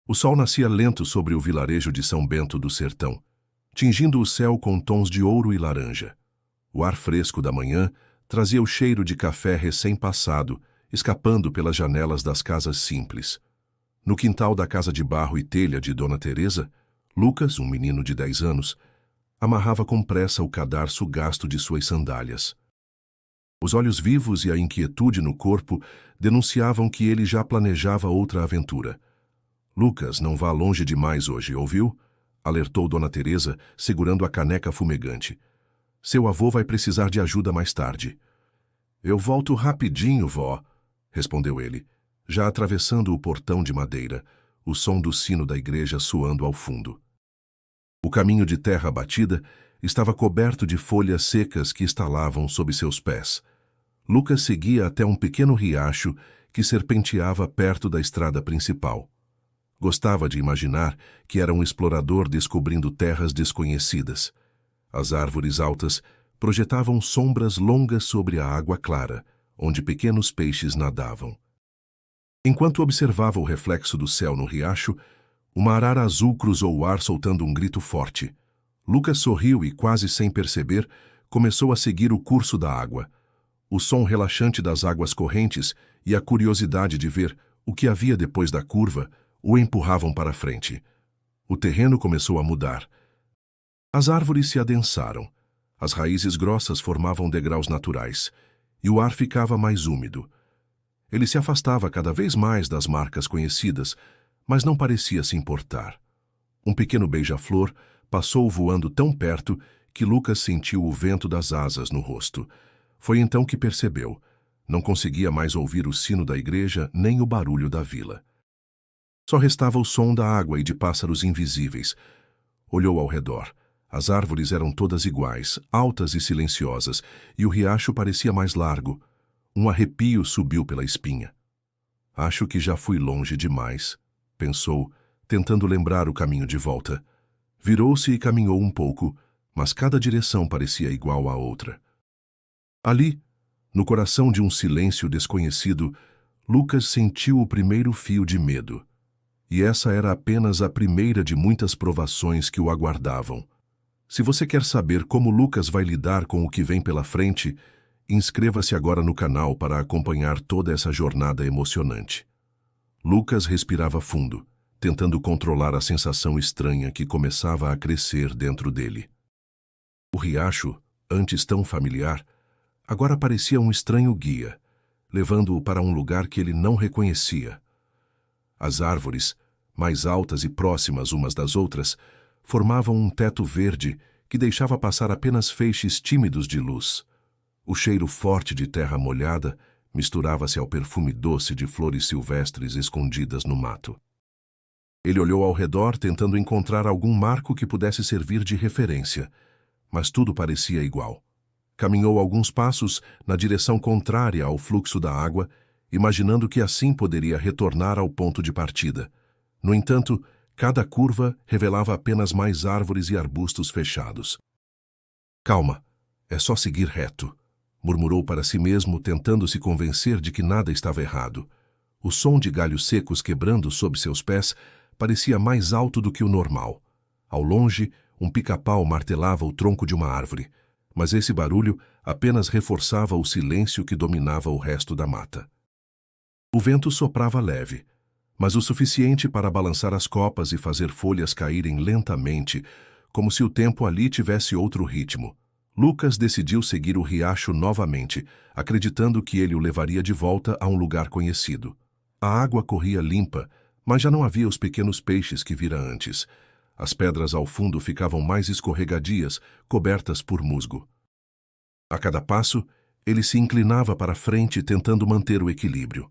O sol nascia lento sobre o vilarejo de São Bento do Sertão, tingindo o céu com tons de ouro e laranja. O ar fresco da manhã trazia o cheiro de café recém-passado, escapando pelas janelas das casas simples. No quintal da casa de barro e telha de Dona Teresa, Lucas, um menino de 10 anos, amarrava com pressa o cadarço gasto de suas sandálias. Os olhos vivos e a inquietude no corpo denunciavam que ele já planejava outra aventura. Lucas, não vá longe demais hoje, ouviu? Alertou Dona Teresa, segurando a caneca fumegante. Seu avô vai precisar de ajuda mais tarde. Eu volto rapidinho, vó, respondeu ele, já atravessando o portão de madeira, o som do sino da igreja soando ao fundo. O caminho de terra batida estava coberto de folhas secas que estalavam sob seus pés. Lucas seguia até um pequeno riacho que serpenteava perto da estrada principal. Gostava de imaginar que era um explorador descobrindo terras desconhecidas. As árvores altas projetavam sombras longas sobre a água clara, onde pequenos peixes nadavam. Enquanto observava o reflexo do céu no riacho, uma arara azul cruzou o ar soltando um grito forte. Lucas sorriu e, quase sem perceber, começou a seguir o curso da água. O som relaxante das águas correntes e a curiosidade de ver o que havia depois da curva o empurravam para frente. O terreno começou a mudar. As árvores se adensaram. As raízes grossas formavam degraus naturais, e o ar ficava mais úmido. Ele se afastava cada vez mais das marcas conhecidas, mas não parecia se importar. Um pequeno beija-flor passou voando tão perto que Lucas sentiu o vento das asas no rosto. Foi então que percebeu. Não conseguia mais ouvir o sino da igreja nem o barulho da vila. Só restava o som da água e de pássaros invisíveis. Olhou ao redor. As árvores eram todas iguais, altas e silenciosas, e o riacho parecia mais largo. Um arrepio subiu pela espinha. Acho que já fui longe demais, pensou, tentando lembrar o caminho de volta. Virou-se e caminhou um pouco, mas cada direção parecia igual à outra. Ali, no coração de um silêncio desconhecido, Lucas sentiu o primeiro fio de medo. E essa era apenas a primeira de muitas provações que o aguardavam. Se você quer saber como Lucas vai lidar com o que vem pela frente, inscreva-se agora no canal para acompanhar toda essa jornada emocionante. Lucas respirava fundo, tentando controlar a sensação estranha que começava a crescer dentro dele. O riacho, antes tão familiar, agora parecia um estranho guia, levando-o para um lugar que ele não reconhecia. As árvores, mais altas e próximas umas das outras, formavam um teto verde que deixava passar apenas feixes tímidos de luz. O cheiro forte de terra molhada misturava-se ao perfume doce de flores silvestres escondidas no mato. Ele olhou ao redor tentando encontrar algum marco que pudesse servir de referência, mas tudo parecia igual. Caminhou alguns passos na direção contrária ao fluxo da água, imaginando que assim poderia retornar ao ponto de partida. No entanto, cada curva revelava apenas mais árvores e arbustos fechados. Calma, é só seguir reto, murmurou para si mesmo, tentando se convencer de que nada estava errado. O som de galhos secos quebrando sob seus pés parecia mais alto do que o normal. Ao longe, um pica-pau martelava o tronco de uma árvore, mas esse barulho apenas reforçava o silêncio que dominava o resto da mata. O vento soprava leve, mas o suficiente para balançar as copas e fazer folhas caírem lentamente, como se o tempo ali tivesse outro ritmo. Lucas decidiu seguir o riacho novamente, acreditando que ele o levaria de volta a um lugar conhecido. A água corria limpa, mas já não havia os pequenos peixes que vira antes. As pedras ao fundo ficavam mais escorregadias, cobertas por musgo. A cada passo, ele se inclinava para frente, tentando manter o equilíbrio.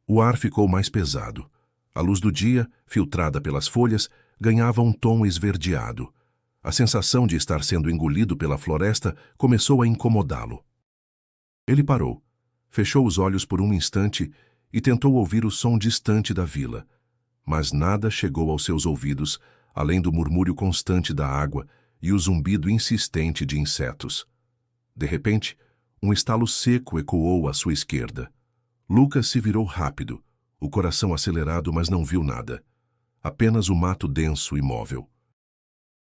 O ar ficou mais pesado. A luz do dia, filtrada pelas folhas, ganhava um tom esverdeado. A sensação de estar sendo engolido pela floresta começou a incomodá-lo. Ele parou, fechou os olhos por um instante e tentou ouvir o som distante da vila. Mas nada chegou aos seus ouvidos, além do murmúrio constante da água e o zumbido insistente de insetos. De repente, um estalo seco ecoou à sua esquerda. Lucas se virou rápido, o coração acelerado, mas não viu nada. apenas o mato denso e móvel.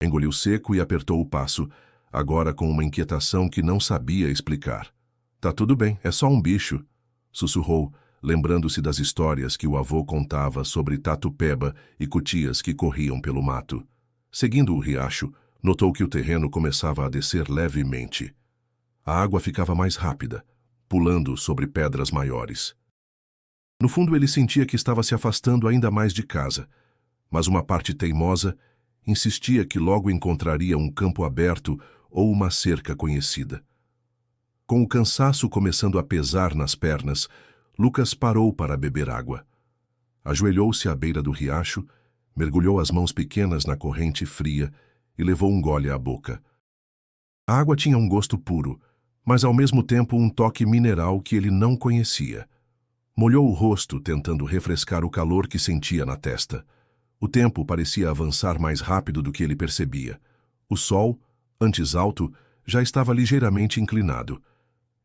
Engoliu seco e apertou o passo, agora com uma inquietação que não sabia explicar. Tá tudo bem, é só um bicho, sussurrou, lembrando-se das histórias que o avô contava sobre tatu-peba e cutias que corriam pelo mato. Seguindo o riacho, notou que o terreno começava a descer levemente. A água ficava mais rápida, pulando sobre pedras maiores. No fundo, ele sentia que estava se afastando ainda mais de casa, mas uma parte teimosa insistia que logo encontraria um campo aberto ou uma cerca conhecida. Com o cansaço começando a pesar nas pernas, Lucas parou para beber água. Ajoelhou-se à beira do riacho, mergulhou as mãos pequenas na corrente fria e levou um gole à boca. A água tinha um gosto puro, mas ao mesmo tempo um toque mineral que ele não conhecia. Molhou o rosto, tentando refrescar o calor que sentia na testa. O tempo parecia avançar mais rápido do que ele percebia. O sol, antes alto, já estava ligeiramente inclinado.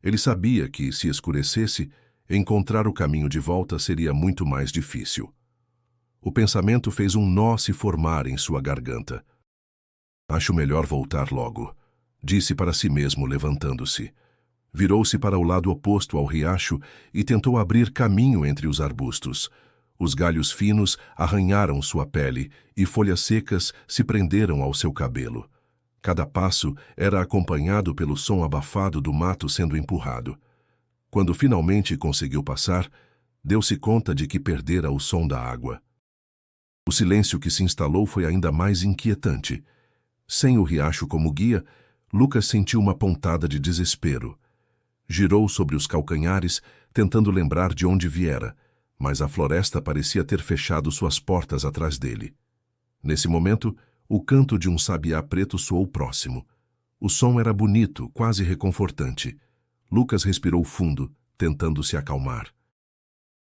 Ele sabia que, se escurecesse, encontrar o caminho de volta seria muito mais difícil. O pensamento fez um nó se formar em sua garganta. Acho melhor voltar logo, disse para si mesmo, levantando-se. Virou-se para o lado oposto ao riacho e tentou abrir caminho entre os arbustos. Os galhos finos arranharam sua pele e folhas secas se prenderam ao seu cabelo. Cada passo era acompanhado pelo som abafado do mato sendo empurrado. Quando finalmente conseguiu passar, deu-se conta de que perdera o som da água. O silêncio que se instalou foi ainda mais inquietante. Sem o riacho como guia, Lucas sentiu uma pontada de desespero. Girou sobre os calcanhares, tentando lembrar de onde viera, mas a floresta parecia ter fechado suas portas atrás dele. Nesse momento, o canto de um sabiá preto soou próximo. O som era bonito, quase reconfortante. Lucas respirou fundo, tentando se acalmar.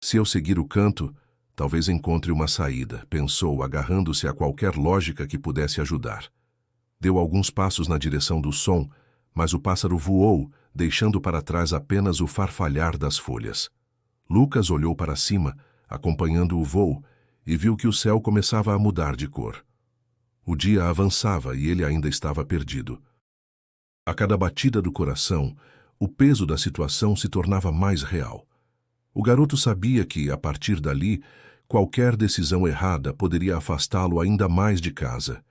Se eu seguir o canto, talvez encontre uma saída, pensou, agarrando-se a qualquer lógica que pudesse ajudar. Deu alguns passos na direção do som, mas o pássaro voou, deixando para trás apenas o farfalhar das folhas. Lucas olhou para cima, acompanhando o voo, e viu que o céu começava a mudar de cor. O dia avançava e ele ainda estava perdido. A cada batida do coração, o peso da situação se tornava mais real. O garoto sabia que, a partir dali, qualquer decisão errada poderia afastá-lo ainda mais de casa.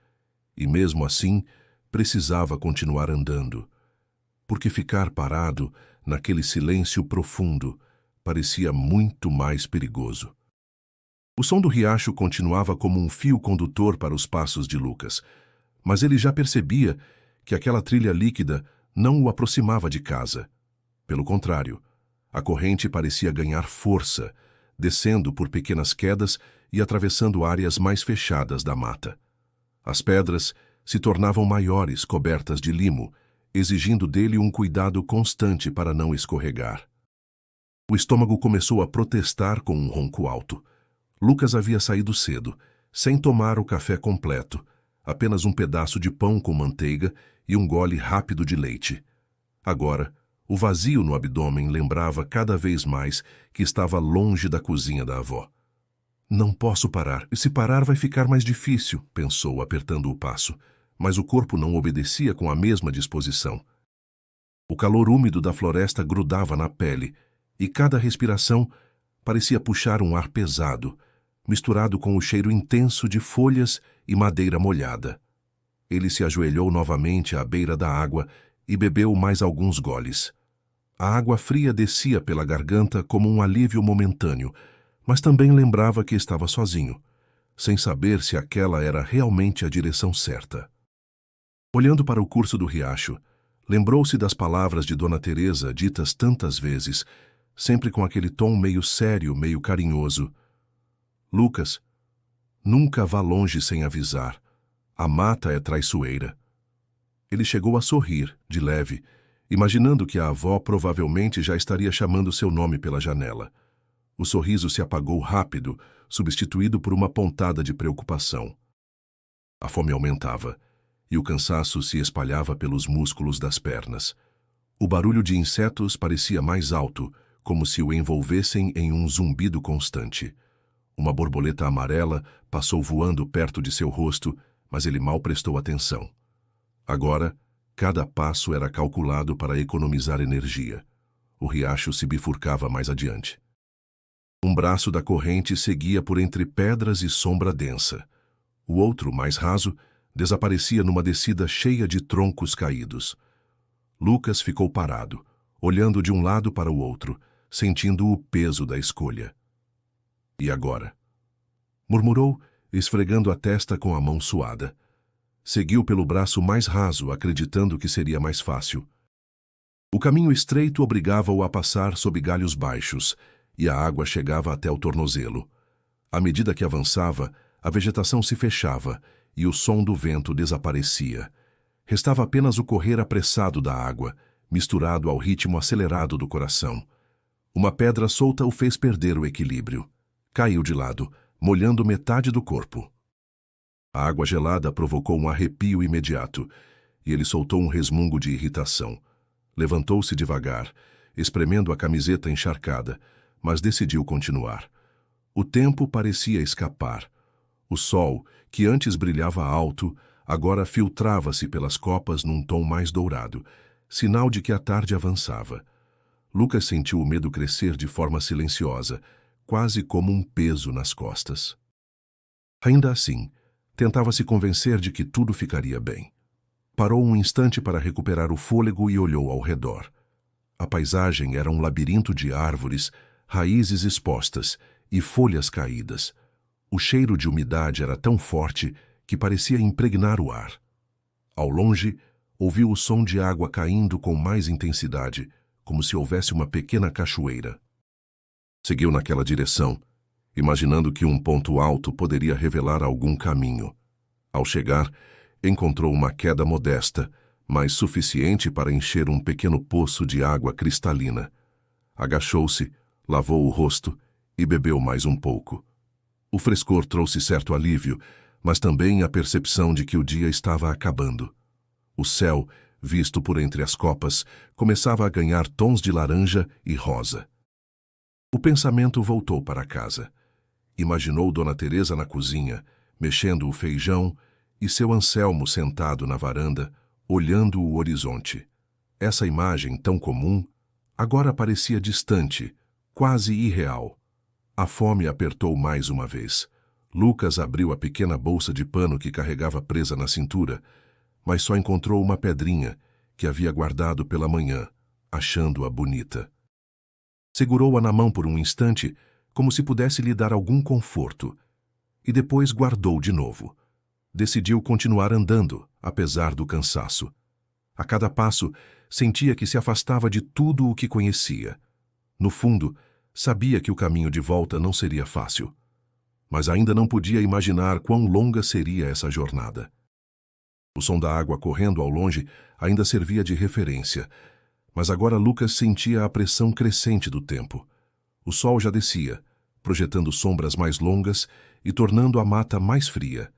E mesmo assim, precisava continuar andando. Porque ficar parado, naquele silêncio profundo, parecia muito mais perigoso. O som do riacho continuava como um fio condutor para os passos de Lucas, mas ele já percebia que aquela trilha líquida não o aproximava de casa. Pelo contrário, a corrente parecia ganhar força, descendo por pequenas quedas e atravessando áreas mais fechadas da mata. As pedras se tornavam maiores, cobertas de limo, exigindo dele um cuidado constante para não escorregar. O estômago começou a protestar com um ronco alto. Lucas havia saído cedo, sem tomar o café completo, apenas um pedaço de pão com manteiga e um gole rápido de leite. Agora, o vazio no abdômen lembrava cada vez mais que estava longe da cozinha da avó. Não posso parar, e se parar vai ficar mais difícil, pensou, apertando o passo, mas o corpo não obedecia com a mesma disposição. O calor úmido da floresta grudava na pele, e cada respiração parecia puxar um ar pesado, misturado com o cheiro intenso de folhas e madeira molhada. Ele se ajoelhou novamente à beira da água e bebeu mais alguns goles. A água fria descia pela garganta como um alívio momentâneo, mas também lembrava que estava sozinho, sem saber se aquela era realmente a direção certa. Olhando para o curso do riacho, lembrou-se das palavras de Dona Teresa ditas tantas vezes, sempre com aquele tom meio sério, meio carinhoso. Lucas, nunca vá longe sem avisar. A mata é traiçoeira. Ele chegou a sorrir, de leve, imaginando que a avó provavelmente já estaria chamando seu nome pela janela. O sorriso se apagou rápido, substituído por uma pontada de preocupação. A fome aumentava, e o cansaço se espalhava pelos músculos das pernas. O barulho de insetos parecia mais alto, como se o envolvessem em um zumbido constante. Uma borboleta amarela passou voando perto de seu rosto, mas ele mal prestou atenção. Agora, cada passo era calculado para economizar energia. O riacho se bifurcava mais adiante. Um braço da corrente seguia por entre pedras e sombra densa. O outro, mais raso, desaparecia numa descida cheia de troncos caídos. Lucas ficou parado, olhando de um lado para o outro, sentindo o peso da escolha. E agora? Murmurou, esfregando a testa com a mão suada. Seguiu pelo braço mais raso, acreditando que seria mais fácil. O caminho estreito obrigava-o a passar sob galhos baixos, e a água chegava até o tornozelo. À medida que avançava, a vegetação se fechava e o som do vento desaparecia. Restava apenas o correr apressado da água, misturado ao ritmo acelerado do coração. Uma pedra solta o fez perder o equilíbrio. Caiu de lado, molhando metade do corpo. A água gelada provocou um arrepio imediato, e ele soltou um resmungo de irritação. Levantou-se devagar, espremendo a camiseta encharcada, mas decidiu continuar. O tempo parecia escapar. O sol, que antes brilhava alto, agora filtrava-se pelas copas num tom mais dourado, sinal de que a tarde avançava. Lucas sentiu o medo crescer de forma silenciosa, quase como um peso nas costas. Ainda assim, tentava se convencer de que tudo ficaria bem. Parou um instante para recuperar o fôlego e olhou ao redor. A paisagem era um labirinto de árvores, raízes expostas e folhas caídas. O cheiro de umidade era tão forte que parecia impregnar o ar. Ao longe, ouviu o som de água caindo com mais intensidade, como se houvesse uma pequena cachoeira. Seguiu naquela direção, imaginando que um ponto alto poderia revelar algum caminho. Ao chegar, encontrou uma queda modesta, mas suficiente para encher um pequeno poço de água cristalina. Agachou-se, lavou o rosto e bebeu mais um pouco. O frescor trouxe certo alívio, mas também a percepção de que o dia estava acabando. O céu, visto por entre as copas, começava a ganhar tons de laranja e rosa. O pensamento voltou para casa. Imaginou Dona Teresa na cozinha, mexendo o feijão, e seu Anselmo sentado na varanda, olhando o horizonte. Essa imagem tão comum, agora parecia distante, quase irreal. A fome apertou mais uma vez. Lucas abriu a pequena bolsa de pano que carregava presa na cintura, mas só encontrou uma pedrinha que havia guardado pela manhã, achando-a bonita. Segurou-a na mão por um instante, como se pudesse lhe dar algum conforto, e depois guardou de novo. Decidiu continuar andando, apesar do cansaço. A cada passo, sentia que se afastava de tudo o que conhecia. No fundo, sabia que o caminho de volta não seria fácil. Mas ainda não podia imaginar quão longa seria essa jornada. O som da água correndo ao longe ainda servia de referência, mas agora Lucas sentia a pressão crescente do tempo. O sol já descia, projetando sombras mais longas e tornando a mata mais fria.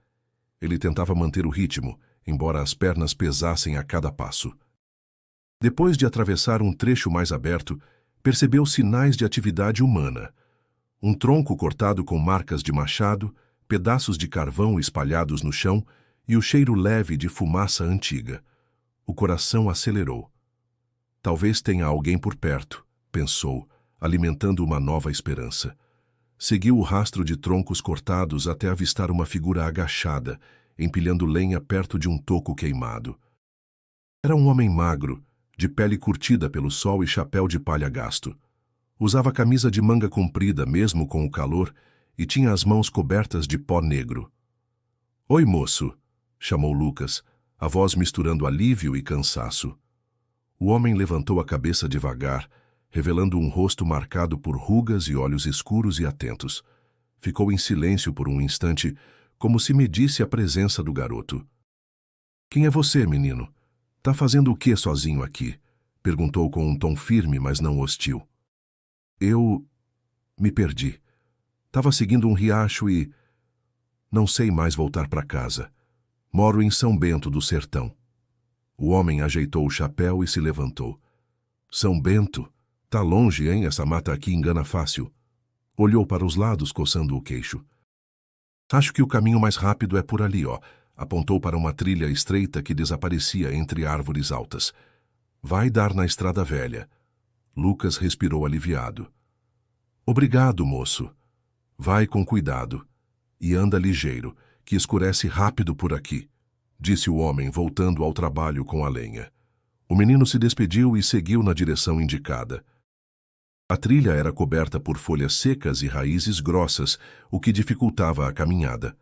Ele tentava manter o ritmo, embora as pernas pesassem a cada passo. Depois de atravessar um trecho mais aberto, percebeu sinais de atividade humana. Um tronco cortado com marcas de machado, pedaços de carvão espalhados no chão e o cheiro leve de fumaça antiga. O coração acelerou. Talvez tenha alguém por perto, pensou, alimentando uma nova esperança. Seguiu o rastro de troncos cortados até avistar uma figura agachada, empilhando lenha perto de um toco queimado. Era um homem magro, de pele curtida pelo sol e chapéu de palha gasto. Usava camisa de manga comprida mesmo com o calor e tinha as mãos cobertas de pó negro. "Oi, moço", chamou Lucas, a voz misturando alívio e cansaço. O homem levantou a cabeça devagar, revelando um rosto marcado por rugas e olhos escuros e atentos. Ficou em silêncio por um instante, como se medisse a presença do garoto. "Quem é você, menino? Tá fazendo o que sozinho aqui?" perguntou com um tom firme, mas não hostil. "Eu me perdi. Tava seguindo um riacho e não sei mais voltar para casa. Moro em São Bento do Sertão." O homem ajeitou o chapéu e se levantou. "São Bento? Tá longe, hein? Essa mata aqui engana fácil." Olhou para os lados, coçando o queixo. Acho que o caminho mais rápido é por ali, ó. Apontou para uma trilha estreita que desaparecia entre árvores altas. Vai dar na estrada velha. Lucas respirou aliviado. Obrigado, moço. Vai com cuidado. E anda ligeiro, que escurece rápido por aqui, disse o homem, voltando ao trabalho com a lenha. O menino se despediu e seguiu na direção indicada. A trilha era coberta por folhas secas e raízes grossas, o que dificultava a caminhada.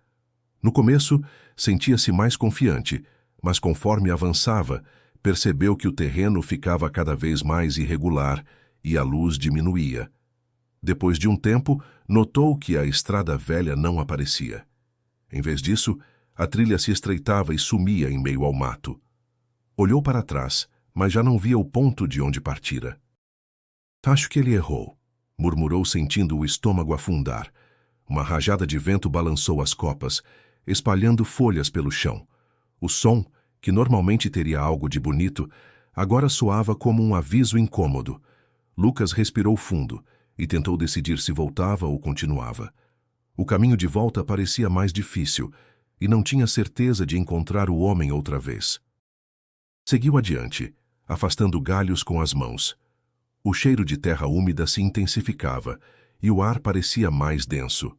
No começo, sentia-se mais confiante, mas conforme avançava, percebeu que o terreno ficava cada vez mais irregular e a luz diminuía. Depois de um tempo, notou que a estrada velha não aparecia. Em vez disso, a trilha se estreitava e sumia em meio ao mato. Olhou para trás, mas já não via o ponto de onde partira. Acho que ele errou, murmurou, sentindo o estômago afundar. Uma rajada de vento balançou as copas, espalhando folhas pelo chão. O som, que normalmente teria algo de bonito, agora soava como um aviso incômodo. Lucas respirou fundo e tentou decidir se voltava ou continuava. O caminho de volta parecia mais difícil e não tinha certeza de encontrar o homem outra vez. Seguiu adiante, afastando galhos com as mãos. O cheiro de terra úmida se intensificava e o ar parecia mais denso.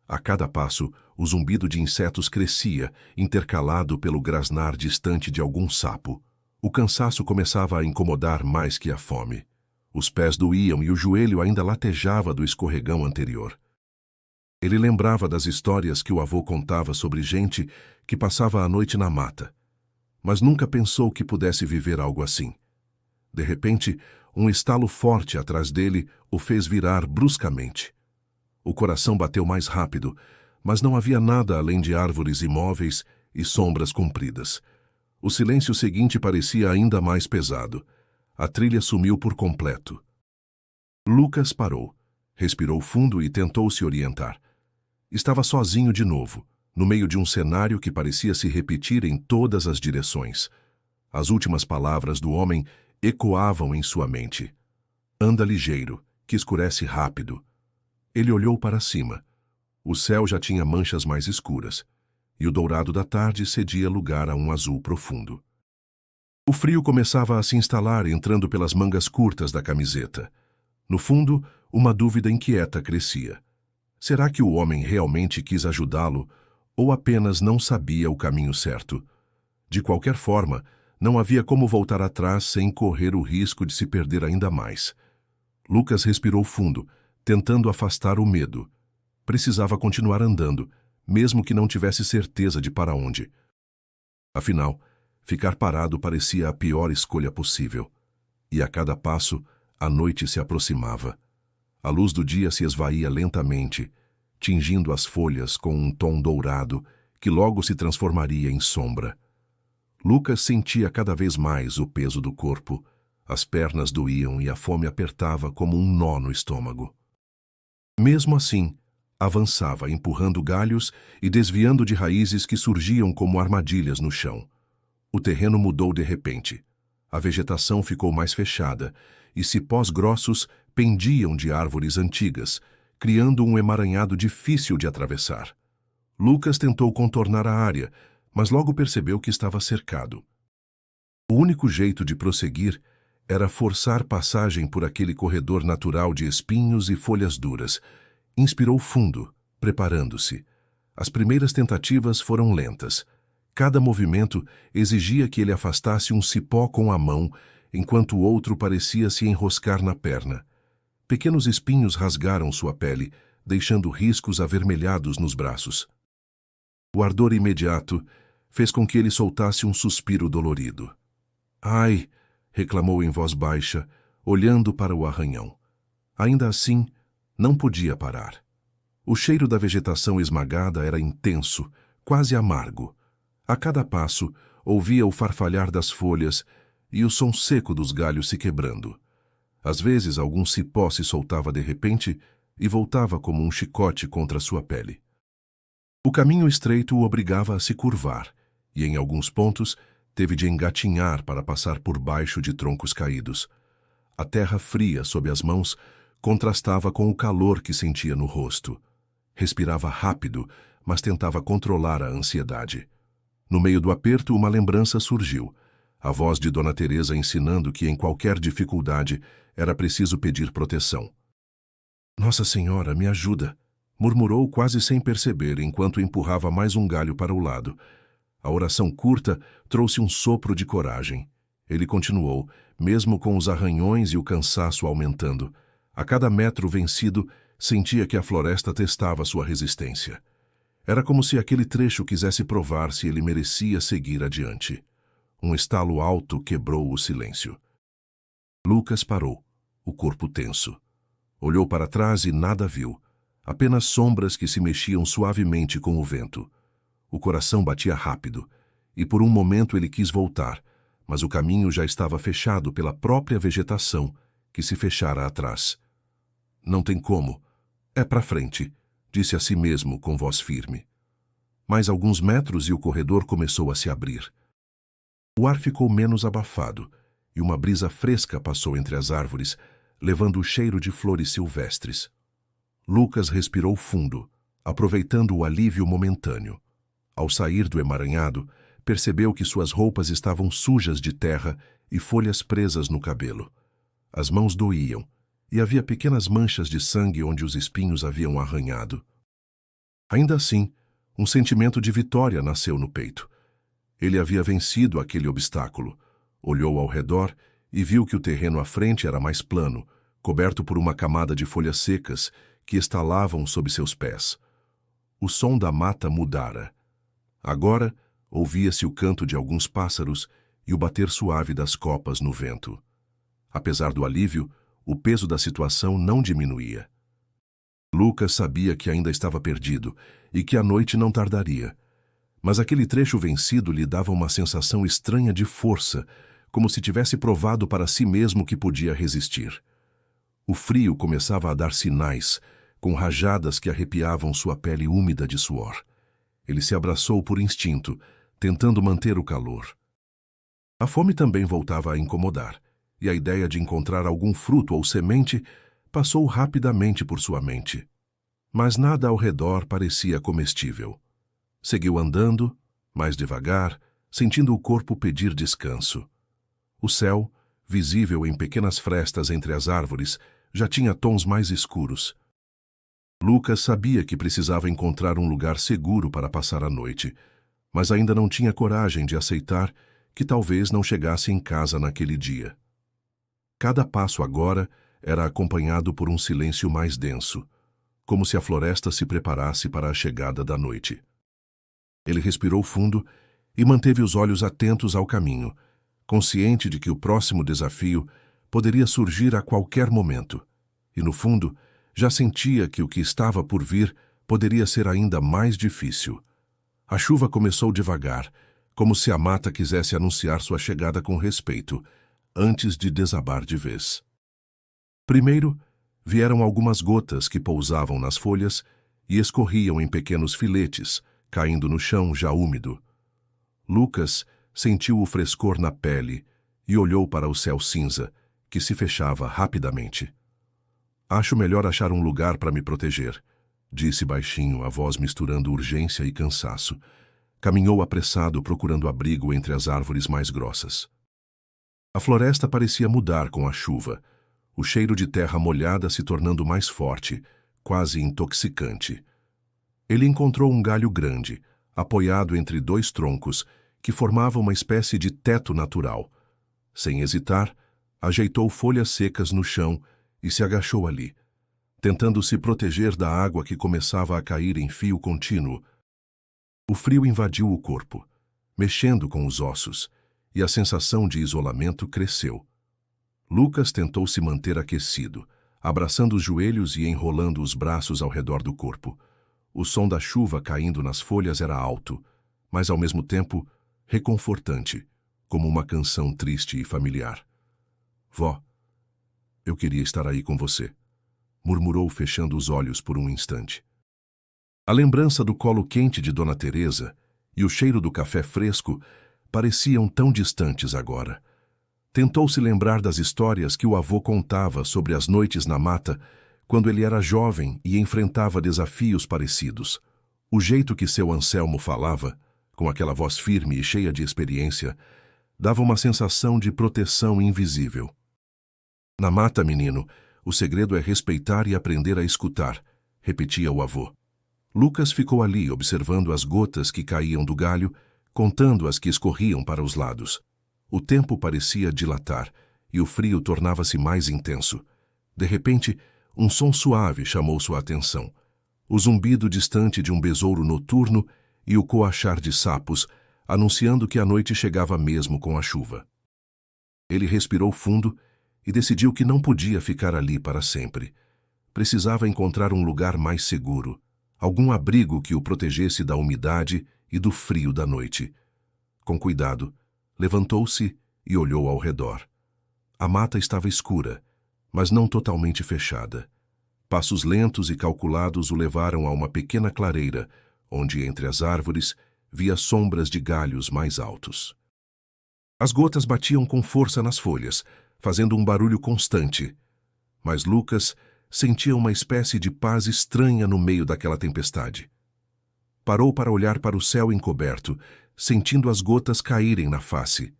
A cada passo, o zumbido de insetos crescia, intercalado pelo grasnar distante de algum sapo. O cansaço começava a incomodar mais que a fome. Os pés doíam e o joelho ainda latejava do escorregão anterior. Ele lembrava das histórias que o avô contava sobre gente que passava a noite na mata, mas nunca pensou que pudesse viver algo assim. De repente, um estalo forte atrás dele o fez virar bruscamente. O coração bateu mais rápido, mas não havia nada além de árvores imóveis e sombras compridas. O silêncio seguinte parecia ainda mais pesado. A trilha sumiu por completo. Lucas parou, respirou fundo e tentou se orientar. Estava sozinho de novo, no meio de um cenário que parecia se repetir em todas as direções. As últimas palavras do homem ecoavam em sua mente. Anda ligeiro, que escurece rápido. Ele olhou para cima. O céu já tinha manchas mais escuras, e o dourado da tarde cedia lugar a um azul profundo. O frio começava a se instalar, entrando pelas mangas curtas da camiseta. No fundo, uma dúvida inquieta crescia. Será que o homem realmente quis ajudá-lo, ou apenas não sabia o caminho certo? De qualquer forma, não havia como voltar atrás sem correr o risco de se perder ainda mais. Lucas respirou fundo, tentando afastar o medo. Precisava continuar andando, mesmo que não tivesse certeza de para onde. Afinal, ficar parado parecia a pior escolha possível. E a cada passo, a noite se aproximava. A luz do dia se esvaía lentamente, tingindo as folhas com um tom dourado que logo se transformaria em sombra. Lucas sentia cada vez mais o peso do corpo, as pernas doíam e a fome apertava como um nó no estômago. Mesmo assim, avançava, empurrando galhos e desviando de raízes que surgiam como armadilhas no chão. O terreno mudou de repente. A vegetação ficou mais fechada e cipós grossos pendiam de árvores antigas, criando um emaranhado difícil de atravessar. Lucas tentou contornar a área, mas logo percebeu que estava cercado. O único jeito de prosseguir era forçar passagem por aquele corredor natural de espinhos e folhas duras. Inspirou fundo, preparando-se. As primeiras tentativas foram lentas. Cada movimento exigia que ele afastasse um cipó com a mão, enquanto o outro parecia se enroscar na perna. Pequenos espinhos rasgaram sua pele, deixando riscos avermelhados nos braços. O ardor imediato fez com que ele soltasse um suspiro dolorido. "Ai!" reclamou em voz baixa, olhando para o arranhão. Ainda assim, não podia parar. O cheiro da vegetação esmagada era intenso, quase amargo. A cada passo, ouvia o farfalhar das folhas e o som seco dos galhos se quebrando. Às vezes, algum cipó se soltava de repente e voltava como um chicote contra sua pele. O caminho estreito o obrigava a se curvar, e em alguns pontos teve de engatinhar para passar por baixo de troncos caídos. A terra fria sob as mãos contrastava com o calor que sentia no rosto. Respirava rápido, mas tentava controlar a ansiedade. No meio do aperto, uma lembrança surgiu. A voz de Dona Teresa ensinando que em qualquer dificuldade era preciso pedir proteção. "Nossa Senhora, me ajuda", murmurou quase sem perceber enquanto empurrava mais um galho para o lado. A oração curta trouxe um sopro de coragem. Ele continuou, mesmo com os arranhões e o cansaço aumentando. A cada metro vencido, sentia que a floresta testava sua resistência. Era como se aquele trecho quisesse provar se ele merecia seguir adiante. Um estalo alto quebrou o silêncio. Lucas parou, o corpo tenso. Olhou para trás e nada viu. Apenas sombras que se mexiam suavemente com o vento. O coração batia rápido, e por um momento ele quis voltar, mas o caminho já estava fechado pela própria vegetação, que se fechara atrás. "Não tem como. É para frente", disse a si mesmo com voz firme. Mais alguns metros e o corredor começou a se abrir. O ar ficou menos abafado, e uma brisa fresca passou entre as árvores, levando o cheiro de flores silvestres. Lucas respirou fundo, aproveitando o alívio momentâneo. Ao sair do emaranhado, percebeu que suas roupas estavam sujas de terra e folhas presas no cabelo. As mãos doíam, e havia pequenas manchas de sangue onde os espinhos haviam arranhado. Ainda assim, um sentimento de vitória nasceu no peito. Ele havia vencido aquele obstáculo. Olhou ao redor e viu que o terreno à frente era mais plano, coberto por uma camada de folhas secas que estalavam sob seus pés. O som da mata mudara. Agora, ouvia-se o canto de alguns pássaros e o bater suave das copas no vento. Apesar do alívio, o peso da situação não diminuía. Lucas sabia que ainda estava perdido e que a noite não tardaria. Mas aquele trecho vencido lhe dava uma sensação estranha de força, como se tivesse provado para si mesmo que podia resistir. O frio começava a dar sinais, com rajadas que arrepiavam sua pele úmida de suor. Ele se abraçou por instinto, tentando manter o calor. A fome também voltava a incomodar, e a ideia de encontrar algum fruto ou semente passou rapidamente por sua mente. Mas nada ao redor parecia comestível. Seguiu andando, mais devagar, sentindo o corpo pedir descanso. O céu, visível em pequenas frestas entre as árvores, já tinha tons mais escuros. Lucas sabia que precisava encontrar um lugar seguro para passar a noite, mas ainda não tinha coragem de aceitar que talvez não chegasse em casa naquele dia. Cada passo agora era acompanhado por um silêncio mais denso, como se a floresta se preparasse para a chegada da noite. Ele respirou fundo e manteve os olhos atentos ao caminho, consciente de que o próximo desafio poderia surgir a qualquer momento, e no fundo já sentia que o que estava por vir poderia ser ainda mais difícil. A chuva começou devagar, como se a mata quisesse anunciar sua chegada com respeito, antes de desabar de vez. Primeiro, vieram algumas gotas que pousavam nas folhas e escorriam em pequenos filetes, caindo no chão já úmido. Lucas sentiu o frescor na pele e olhou para o céu cinza, que se fechava rapidamente. "Acho melhor achar um lugar para me proteger", disse baixinho, a voz misturando urgência e cansaço. Caminhou apressado procurando abrigo entre as árvores mais grossas. A floresta parecia mudar com a chuva, o cheiro de terra molhada se tornando mais forte, quase intoxicante. Ele encontrou um galho grande, apoiado entre dois troncos, que formavam uma espécie de teto natural. Sem hesitar, ajeitou folhas secas no chão e se agachou ali, tentando se proteger da água que começava a cair em fio contínuo. O frio invadiu o corpo, mexendo com os ossos, e a sensação de isolamento cresceu. Lucas tentou se manter aquecido, abraçando os joelhos e enrolando os braços ao redor do corpo. O som da chuva caindo nas folhas era alto, mas ao mesmo tempo reconfortante, como uma canção triste e familiar. "Vó, eu queria estar aí com você", murmurou fechando os olhos por um instante. A lembrança do colo quente de Dona Teresa e o cheiro do café fresco pareciam tão distantes agora. Tentou se lembrar das histórias que o avô contava sobre as noites na mata, quando ele era jovem e enfrentava desafios parecidos. O jeito que seu Anselmo falava, com aquela voz firme e cheia de experiência, dava uma sensação de proteção invisível. Na mata, menino, o segredo é respeitar e aprender a escutar, repetia o avô. Lucas ficou ali observando as gotas que caíam do galho, contando as que escorriam para os lados. O tempo parecia dilatar e o frio tornava-se mais intenso. De repente, um som suave chamou sua atenção. O zumbido distante de um besouro noturno e o coachar de sapos, anunciando que a noite chegava mesmo com a chuva. Ele respirou fundo e decidiu que não podia ficar ali para sempre. Precisava encontrar um lugar mais seguro, algum abrigo que o protegesse da umidade e do frio da noite. Com cuidado, levantou-se e olhou ao redor. A mata estava escura, mas não totalmente fechada. Passos lentos e calculados o levaram a uma pequena clareira, onde, entre as árvores, via sombras de galhos mais altos. As gotas batiam com força nas folhas, fazendo um barulho constante. Mas Lucas sentia uma espécie de paz estranha no meio daquela tempestade. Parou para olhar para o céu encoberto, sentindo as gotas caírem na face.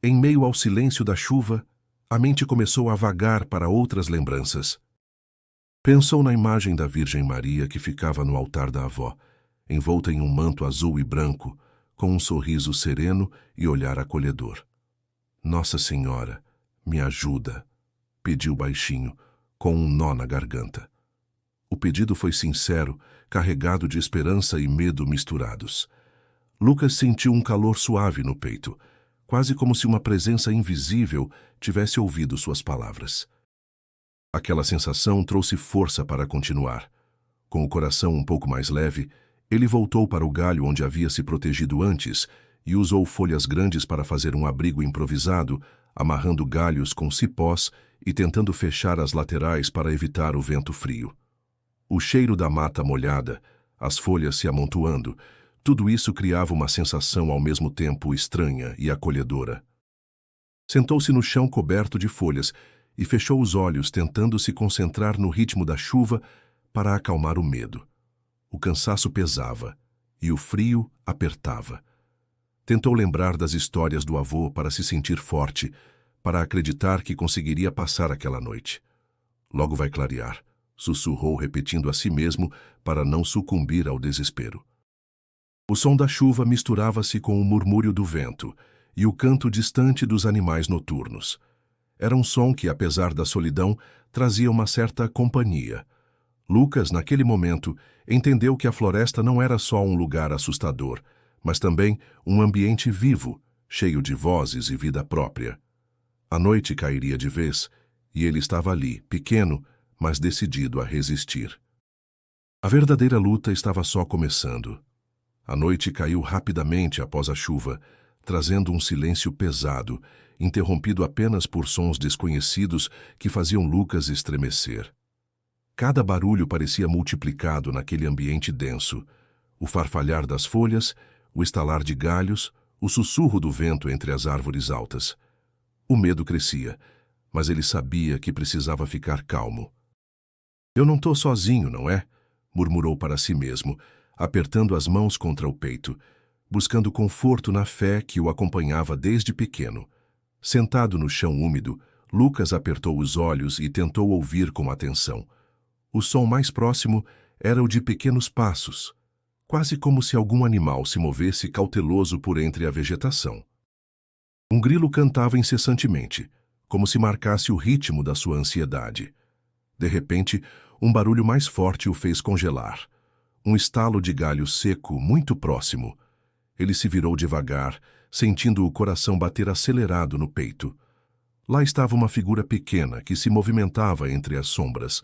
Em meio ao silêncio da chuva, a mente começou a vagar para outras lembranças. Pensou na imagem da Virgem Maria que ficava no altar da avó, envolta em um manto azul e branco, com um sorriso sereno e olhar acolhedor. Nossa Senhora, me ajuda, pediu baixinho, com um nó na garganta. O pedido foi sincero, carregado de esperança e medo misturados. Lucas sentiu um calor suave no peito, quase como se uma presença invisível tivesse ouvido suas palavras. Aquela sensação trouxe força para continuar. Com o coração um pouco mais leve, ele voltou para o galho onde havia se protegido antes e usou folhas grandes para fazer um abrigo improvisado, amarrando galhos com cipós e tentando fechar as laterais para evitar o vento frio. O cheiro da mata molhada, as folhas se amontoando, tudo isso criava uma sensação ao mesmo tempo estranha e acolhedora. Sentou-se no chão coberto de folhas e fechou os olhos tentando se concentrar no ritmo da chuva para acalmar o medo. O cansaço pesava e o frio apertava. Tentou lembrar das histórias do avô para se sentir forte, para acreditar que conseguiria passar aquela noite. Logo vai clarear, sussurrou repetindo a si mesmo para não sucumbir ao desespero. O som da chuva misturava-se com o murmúrio do vento e o canto distante dos animais noturnos. Era um som que, apesar da solidão, trazia uma certa companhia. Lucas, naquele momento, entendeu que a floresta não era só um lugar assustador, mas também um ambiente vivo, cheio de vozes e vida própria. A noite cairia de vez, e ele estava ali, pequeno, mas decidido a resistir. A verdadeira luta estava só começando. A noite caiu rapidamente após a chuva, trazendo um silêncio pesado, interrompido apenas por sons desconhecidos que faziam Lucas estremecer. Cada barulho parecia multiplicado naquele ambiente denso. O farfalhar das folhas, o estalar de galhos, o sussurro do vento entre as árvores altas. O medo crescia, mas ele sabia que precisava ficar calmo. Eu não estou sozinho, não é? Murmurou para si mesmo, apertando as mãos contra o peito, buscando conforto na fé que o acompanhava desde pequeno. Sentado no chão úmido, Lucas apertou os olhos e tentou ouvir com atenção. O som mais próximo era o de pequenos passos, quase como se algum animal se movesse cauteloso por entre a vegetação. Um grilo cantava incessantemente, como se marcasse o ritmo da sua ansiedade. De repente, um barulho mais forte o fez congelar. Um estalo de galho seco muito próximo. Ele se virou devagar, sentindo o coração bater acelerado no peito. Lá estava uma figura pequena que se movimentava entre as sombras.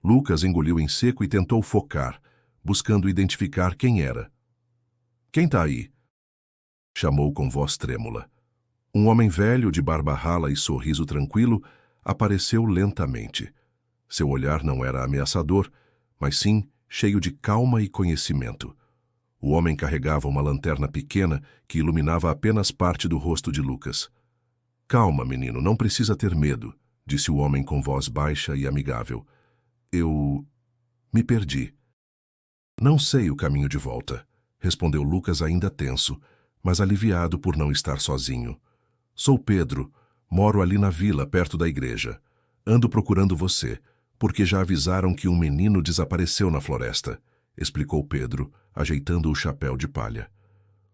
Lucas engoliu em seco e tentou focar, buscando identificar quem era. "Quem está aí?" chamou com voz trêmula. Um homem velho, de barba rala e sorriso tranquilo, apareceu lentamente. Seu olhar não era ameaçador, mas sim cheio de calma e conhecimento. O homem carregava uma lanterna pequena que iluminava apenas parte do rosto de Lucas. Calma, menino, não precisa ter medo, disse o homem com voz baixa e amigável. Eu me perdi. Não sei o caminho de volta, respondeu Lucas ainda tenso, mas aliviado por não estar sozinho. Sou Pedro, moro ali na vila, perto da igreja. Ando procurando você, porque já avisaram que um menino desapareceu na floresta, explicou Pedro, ajeitando o chapéu de palha.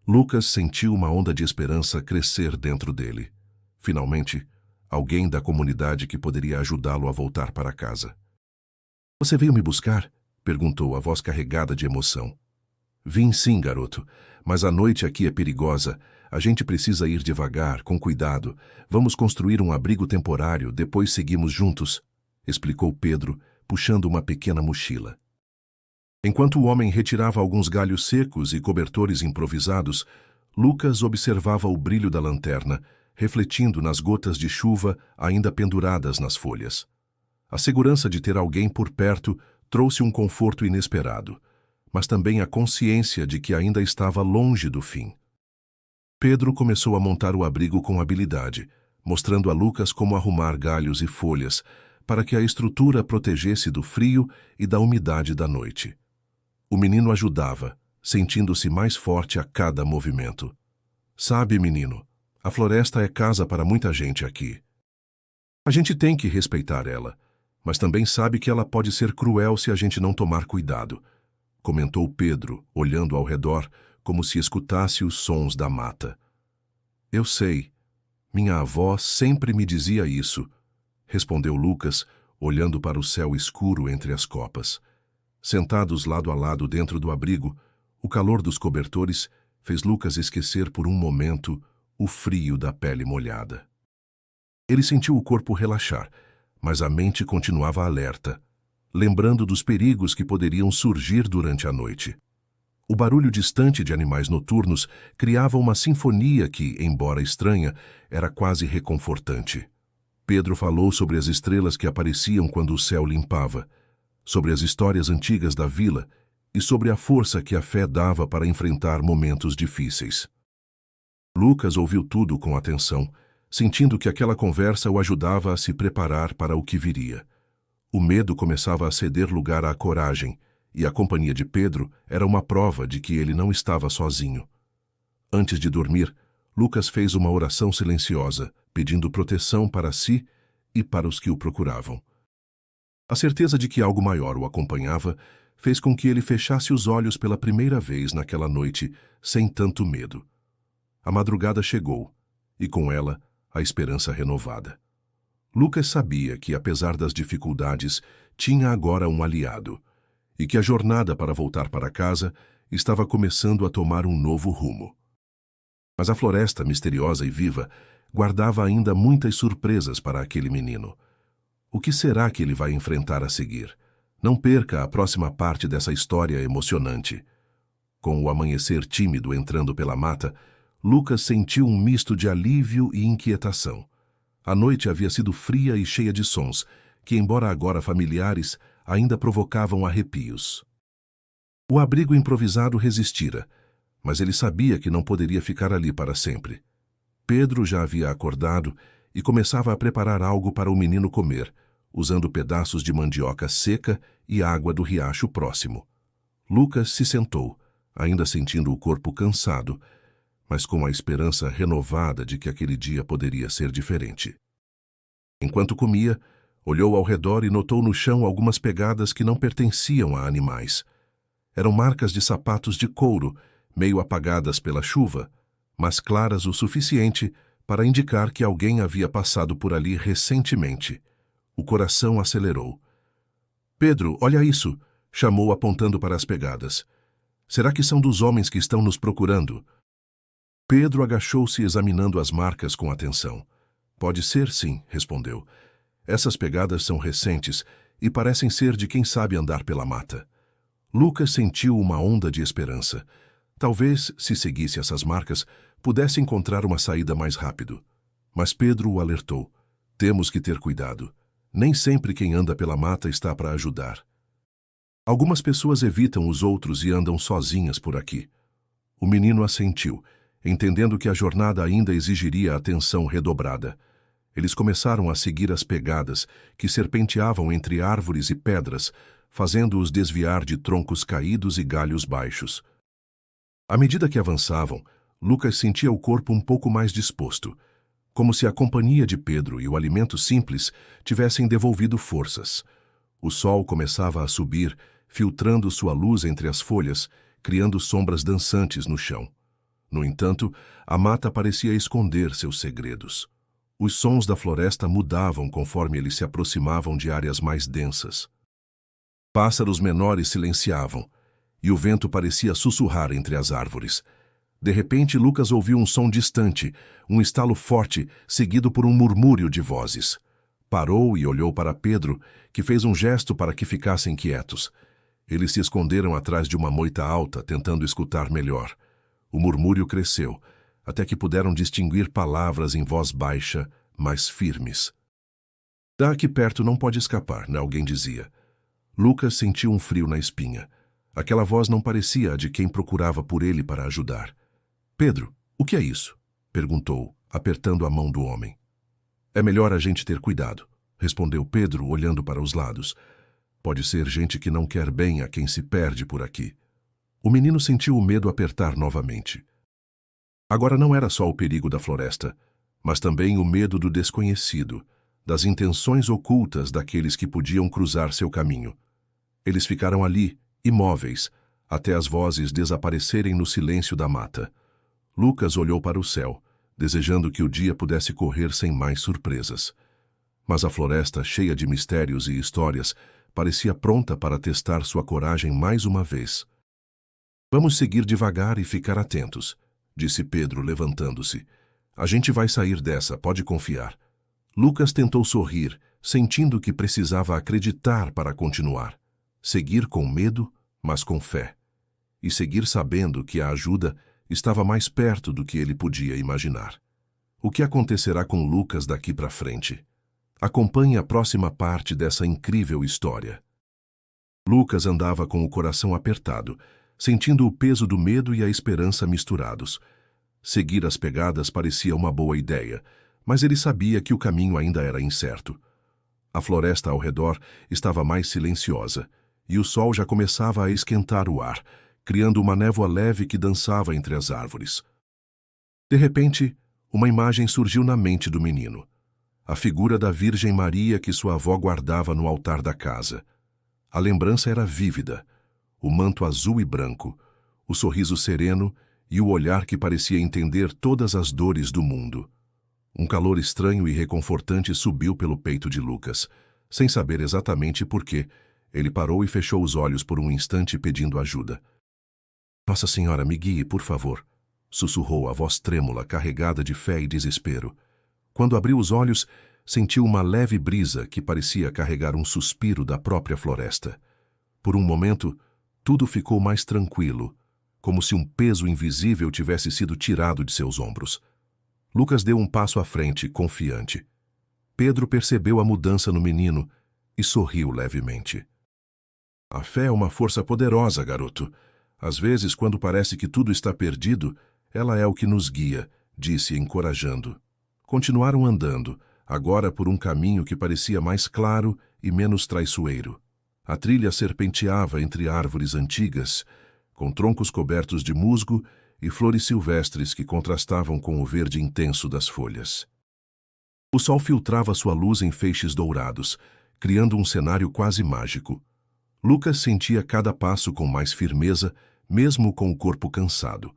Lucas sentiu uma onda de esperança crescer dentro dele. Finalmente, alguém da comunidade que poderia ajudá-lo a voltar para casa. Você veio me buscar? Perguntou a voz carregada de emoção. Vim sim, garoto, mas a noite aqui é perigosa. A gente precisa ir devagar, com cuidado. Vamos construir um abrigo temporário, depois seguimos juntos, explicou Pedro, puxando uma pequena mochila. Enquanto o homem retirava alguns galhos secos e cobertores improvisados, Lucas observava o brilho da lanterna, refletindo nas gotas de chuva ainda penduradas nas folhas. A segurança de ter alguém por perto trouxe um conforto inesperado, mas também a consciência de que ainda estava longe do fim. Pedro começou a montar o abrigo com habilidade, mostrando a Lucas como arrumar galhos e folhas, para que a estrutura protegesse do frio e da umidade da noite. O menino ajudava, sentindo-se mais forte a cada movimento. Sabe, menino, a floresta é casa para muita gente aqui. A gente tem que respeitar ela, mas também sabe que ela pode ser cruel se a gente não tomar cuidado, comentou Pedro, olhando ao redor, como se escutasse os sons da mata. Eu sei. Minha avó sempre me dizia isso, respondeu Lucas, olhando para o céu escuro entre as copas. Sentados lado a lado dentro do abrigo, o calor dos cobertores fez Lucas esquecer por um momento o frio da pele molhada. Ele sentiu o corpo relaxar, mas a mente continuava alerta, lembrando dos perigos que poderiam surgir durante a noite. O barulho distante de animais noturnos criava uma sinfonia que, embora estranha, era quase reconfortante. Pedro falou sobre as estrelas que apareciam quando o céu limpava, sobre as histórias antigas da vila e sobre a força que a fé dava para enfrentar momentos difíceis. Lucas ouviu tudo com atenção, sentindo que aquela conversa o ajudava a se preparar para o que viria. O medo começava a ceder lugar à coragem, e a companhia de Pedro era uma prova de que ele não estava sozinho. Antes de dormir, Lucas fez uma oração silenciosa, pedindo proteção para si e para os que o procuravam. A certeza de que algo maior o acompanhava fez com que ele fechasse os olhos pela primeira vez naquela noite, sem tanto medo. A madrugada chegou, e com ela, a esperança renovada. Lucas sabia que, apesar das dificuldades, tinha agora um aliado, e que a jornada para voltar para casa estava começando a tomar um novo rumo. Mas a floresta misteriosa e viva guardava ainda muitas surpresas para aquele menino. O que será que ele vai enfrentar a seguir? Não perca a próxima parte dessa história emocionante. Com o amanhecer tímido entrando pela mata, Lucas sentiu um misto de alívio e inquietação. A noite havia sido fria e cheia de sons, que, embora agora familiares, ainda provocavam arrepios. O abrigo improvisado resistira, mas ele sabia que não poderia ficar ali para sempre. Pedro já havia acordado e começava a preparar algo para o menino comer, usando pedaços de mandioca seca e água do riacho próximo. Lucas se sentou, ainda sentindo o corpo cansado, mas com a esperança renovada de que aquele dia poderia ser diferente. Enquanto comia, olhou ao redor e notou no chão algumas pegadas que não pertenciam a animais. Eram marcas de sapatos de couro, meio apagadas pela chuva, mas claras o suficiente para indicar que alguém havia passado por ali recentemente. O coração acelerou. Pedro, olha isso! Chamou apontando para as pegadas. Será que são dos homens que estão nos procurando? Pedro agachou-se examinando as marcas com atenção. Pode ser, sim, respondeu. Essas pegadas são recentes e parecem ser de quem sabe andar pela mata. Lucas sentiu uma onda de esperança. Talvez, se seguisse essas marcas, pudesse encontrar uma saída mais rápido. Mas Pedro o alertou. Temos que ter cuidado. Nem sempre quem anda pela mata está para ajudar. Algumas pessoas evitam os outros e andam sozinhas por aqui. O menino assentiu, entendendo que a jornada ainda exigiria atenção redobrada. Eles começaram a seguir as pegadas que serpenteavam entre árvores e pedras, fazendo-os desviar de troncos caídos e galhos baixos. À medida que avançavam, Lucas sentia o corpo um pouco mais disposto, como se a companhia de Pedro e o alimento simples tivessem devolvido forças. O sol começava a subir, filtrando sua luz entre as folhas, criando sombras dançantes no chão. No entanto, a mata parecia esconder seus segredos. Os sons da floresta mudavam conforme eles se aproximavam de áreas mais densas. Pássaros menores silenciavam, e o vento parecia sussurrar entre as árvores. De repente, Lucas ouviu um som distante, um estalo forte, seguido por um murmúrio de vozes. Parou e olhou para Pedro, que fez um gesto para que ficassem quietos. Eles se esconderam atrás de uma moita alta, tentando escutar melhor. O murmúrio cresceu, até que puderam distinguir palavras em voz baixa, mas firmes. Daqui perto não pode escapar, né? Alguém dizia. Lucas sentiu um frio na espinha. Aquela voz não parecia a de quem procurava por ele para ajudar. Pedro, o que é isso? Perguntou, apertando a mão do homem. É melhor a gente ter cuidado, respondeu Pedro, olhando para os lados. Pode ser gente que não quer bem a quem se perde por aqui. O menino sentiu o medo apertar novamente. Agora não era só o perigo da floresta, mas também o medo do desconhecido, das intenções ocultas daqueles que podiam cruzar seu caminho. Eles ficaram ali, imóveis, até as vozes desaparecerem no silêncio da mata. Lucas olhou para o céu, desejando que o dia pudesse correr sem mais surpresas. Mas a floresta, cheia de mistérios e histórias, parecia pronta para testar sua coragem mais uma vez. Vamos seguir devagar e ficar atentos, disse Pedro, levantando-se. A gente vai sair dessa, pode confiar. Lucas tentou sorrir, sentindo que precisava acreditar para continuar. Seguir com medo, mas com fé. E seguir sabendo que a ajuda estava mais perto do que ele podia imaginar. O que acontecerá com Lucas daqui para frente? Acompanhe a próxima parte dessa incrível história. Lucas andava com o coração apertado, sentindo o peso do medo e a esperança misturados. Seguir as pegadas parecia uma boa ideia, mas ele sabia que o caminho ainda era incerto. A floresta ao redor estava mais silenciosa, e o sol já começava a esquentar o ar, criando uma névoa leve que dançava entre as árvores. De repente, uma imagem surgiu na mente do menino. A figura da Virgem Maria que sua avó guardava no altar da casa. A lembrança era vívida, o manto azul e branco, o sorriso sereno e o olhar que parecia entender todas as dores do mundo. Um calor estranho e reconfortante subiu pelo peito de Lucas. Sem saber exatamente por quê, ele parou e fechou os olhos por um instante pedindo ajuda. Nossa Senhora, me guie, por favor, sussurrou a voz trêmula, carregada de fé e desespero. Quando abriu os olhos, sentiu uma leve brisa que parecia carregar um suspiro da própria floresta. Por um momento, tudo ficou mais tranquilo, como se um peso invisível tivesse sido tirado de seus ombros. Lucas deu um passo à frente, confiante. Pedro percebeu a mudança no menino e sorriu levemente. A fé é uma força poderosa, garoto. Às vezes, quando parece que tudo está perdido, ela é o que nos guia, disse, encorajando. Continuaram andando, agora por um caminho que parecia mais claro e menos traiçoeiro. A trilha serpenteava entre árvores antigas, com troncos cobertos de musgo e flores silvestres que contrastavam com o verde intenso das folhas. O sol filtrava sua luz em feixes dourados, criando um cenário quase mágico. Lucas sentia cada passo com mais firmeza, mesmo com o corpo cansado.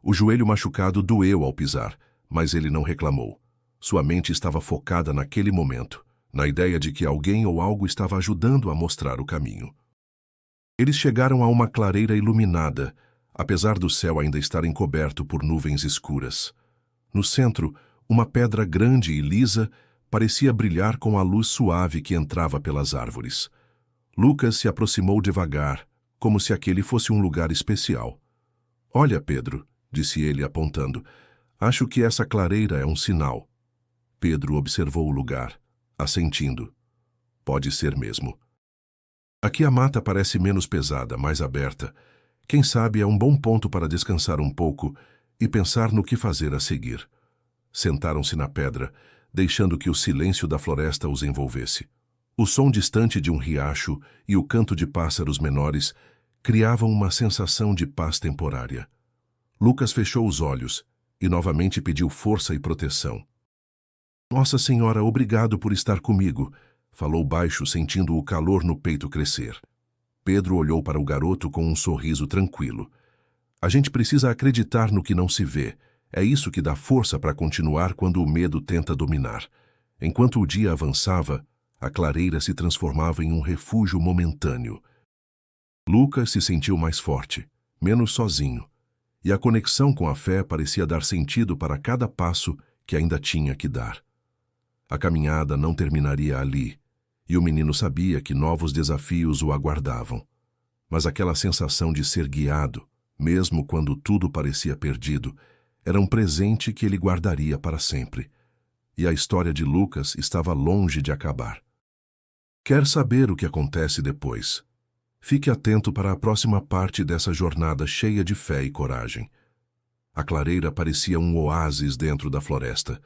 O joelho machucado doeu ao pisar, mas ele não reclamou. Sua mente estava focada naquele momento, na ideia de que alguém ou algo estava ajudando a mostrar o caminho. Eles chegaram a uma clareira iluminada, apesar do céu ainda estar encoberto por nuvens escuras. No centro, uma pedra grande e lisa parecia brilhar com a luz suave que entrava pelas árvores. Lucas se aproximou devagar, como se aquele fosse um lugar especial. Olha, Pedro, disse ele apontando, acho que essa clareira é um sinal. Pedro observou o lugar, assentindo. Pode ser mesmo. Aqui a mata parece menos pesada, mais aberta. Quem sabe é um bom ponto para descansar um pouco e pensar no que fazer a seguir. Sentaram-se na pedra, deixando que o silêncio da floresta os envolvesse. O som distante de um riacho e o canto de pássaros menores criavam uma sensação de paz temporária. Lucas fechou os olhos e novamente pediu força e proteção. Nossa Senhora, obrigado por estar comigo, falou baixo, sentindo o calor no peito crescer. Pedro olhou para o garoto com um sorriso tranquilo. A gente precisa acreditar no que não se vê. É isso que dá força para continuar quando o medo tenta dominar. Enquanto o dia avançava, a clareira se transformava em um refúgio momentâneo. Lucas se sentiu mais forte, menos sozinho, e a conexão com a fé parecia dar sentido para cada passo que ainda tinha que dar. A caminhada não terminaria ali, e o menino sabia que novos desafios o aguardavam. Mas aquela sensação de ser guiado, mesmo quando tudo parecia perdido, era um presente que ele guardaria para sempre. E a história de Lucas estava longe de acabar. Quer saber o que acontece depois? Fique atento para a próxima parte dessa jornada cheia de fé e coragem. A clareira parecia um oásis dentro da floresta,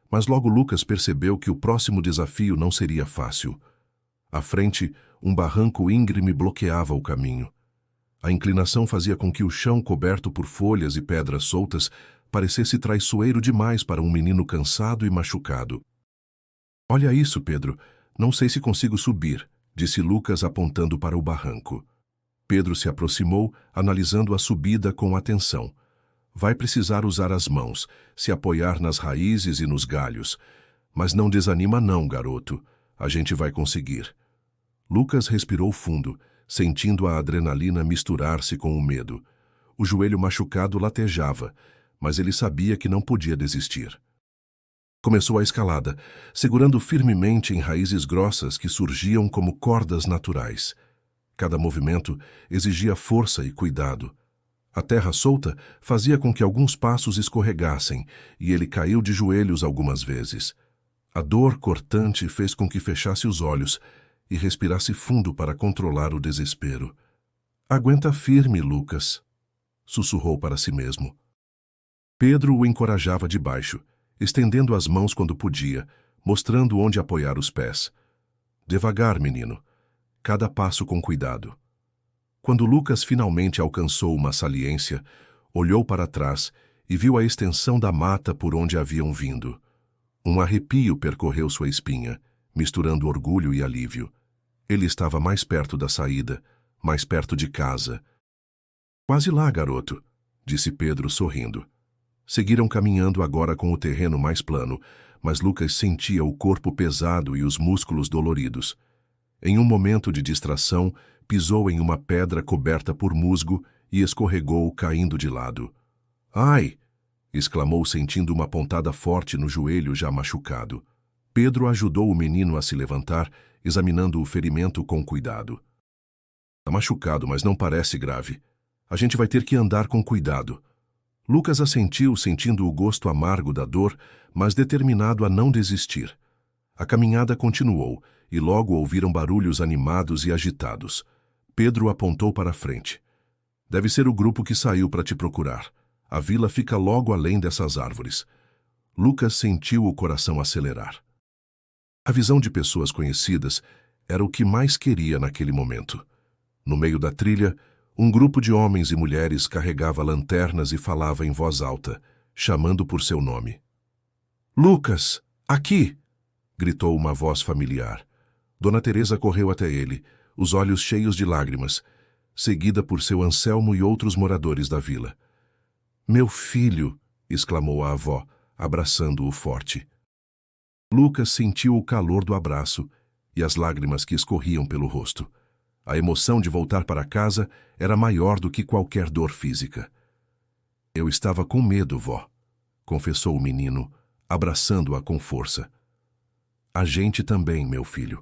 mas logo Lucas percebeu que o próximo desafio não seria fácil. À frente, um barranco íngreme bloqueava o caminho. A inclinação fazia com que o chão coberto por folhas e pedras soltas parecesse traiçoeiro demais para um menino cansado e machucado. Olha isso, Pedro. Não sei se consigo subir, disse Lucas apontando para o barranco. Pedro se aproximou, analisando a subida com atenção. Vai precisar usar as mãos, se apoiar nas raízes e nos galhos. Mas não desanima não, garoto. A gente vai conseguir. Lucas respirou fundo, sentindo a adrenalina misturar-se com o medo. O joelho machucado latejava, mas ele sabia que não podia desistir. Começou a escalada, segurando firmemente em raízes grossas que surgiam como cordas naturais. Cada movimento exigia força e cuidado. A terra solta fazia com que alguns passos escorregassem, e ele caiu de joelhos algumas vezes. A dor cortante fez com que fechasse os olhos e respirasse fundo para controlar o desespero. Aguenta firme, Lucas, sussurrou para si mesmo. Pedro o encorajava de baixo, estendendo as mãos quando podia, mostrando onde apoiar os pés. Devagar, menino. Cada passo com cuidado. Quando Lucas finalmente alcançou uma saliência, olhou para trás e viu a extensão da mata por onde haviam vindo. Um arrepio percorreu sua espinha, misturando orgulho e alívio. Ele estava mais perto da saída, mais perto de casa. Quase lá, garoto, disse Pedro sorrindo. Seguiram caminhando agora com o terreno mais plano, mas Lucas sentia o corpo pesado e os músculos doloridos. Em um momento de distração, pisou em uma pedra coberta por musgo e escorregou, caindo de lado. Ai! Exclamou, sentindo uma pontada forte no joelho já machucado. Pedro ajudou o menino a se levantar, examinando o ferimento com cuidado. Está machucado, mas não parece grave. A gente vai ter que andar com cuidado. Lucas assentiu, sentindo o gosto amargo da dor, mas determinado a não desistir. A caminhada continuou, e logo ouviram barulhos animados e agitados. Pedro apontou para a frente. Deve ser o grupo que saiu para te procurar. A vila fica logo além dessas árvores. Lucas sentiu o coração acelerar. A visão de pessoas conhecidas era o que mais queria naquele momento. No meio da trilha, um grupo de homens e mulheres carregava lanternas e falava em voz alta, chamando por seu nome. Lucas, aqui! Gritou uma voz familiar. Dona Teresa correu até ele, os olhos cheios de lágrimas, seguida por seu Anselmo e outros moradores da vila. Meu filho! Exclamou a avó, abraçando-o forte. Lucas sentiu o calor do abraço e as lágrimas que escorriam pelo rosto. A emoção de voltar para casa era maior do que qualquer dor física. Eu estava com medo, vó, confessou o menino, abraçando-a com força. A gente também, meu filho.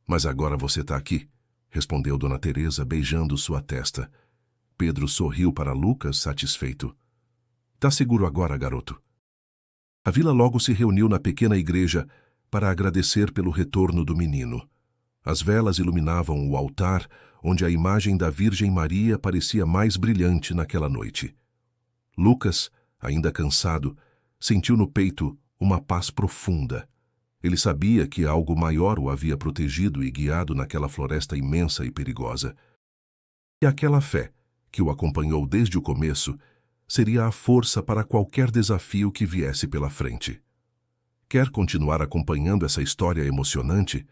Mas agora você está aqui, respondeu Dona Teresa, beijando sua testa. Pedro sorriu para Lucas, satisfeito. Tá seguro agora, garoto? A vila logo se reuniu na pequena igreja para agradecer pelo retorno do menino. As velas iluminavam o altar, onde a imagem da Virgem Maria parecia mais brilhante naquela noite. Lucas, Ainda cansado, sentiu no peito uma paz profunda. Ele sabia que algo maior o havia protegido e guiado naquela floresta imensa e perigosa. E aquela fé, que o acompanhou desde o começo, seria a força para qualquer desafio que viesse pela frente. Quer continuar acompanhando essa história emocionante?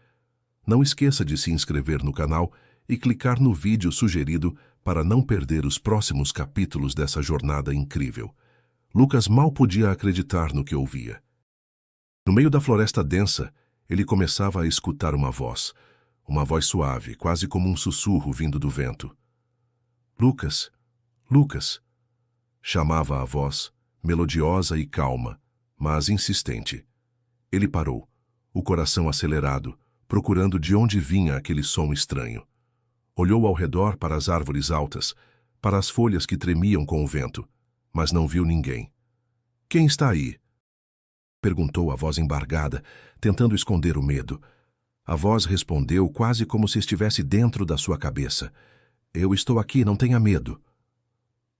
Não esqueça de se inscrever no canal e clicar no vídeo sugerido para não perder os próximos capítulos dessa jornada incrível. Lucas mal podia acreditar no que ouvia. No meio da floresta densa, ele começava a escutar uma voz suave, quase como um sussurro vindo do vento. Lucas, Lucas, chamava a voz, melodiosa e calma, mas insistente. Ele parou, o coração acelerado, procurando de onde vinha aquele som estranho. Olhou ao redor para as árvores altas, para as folhas que tremiam com o vento, mas não viu ninguém. Quem está aí? Perguntou a voz embargada, tentando esconder o medo. A voz respondeu quase como se estivesse dentro da sua cabeça. Eu estou aqui, não tenha medo.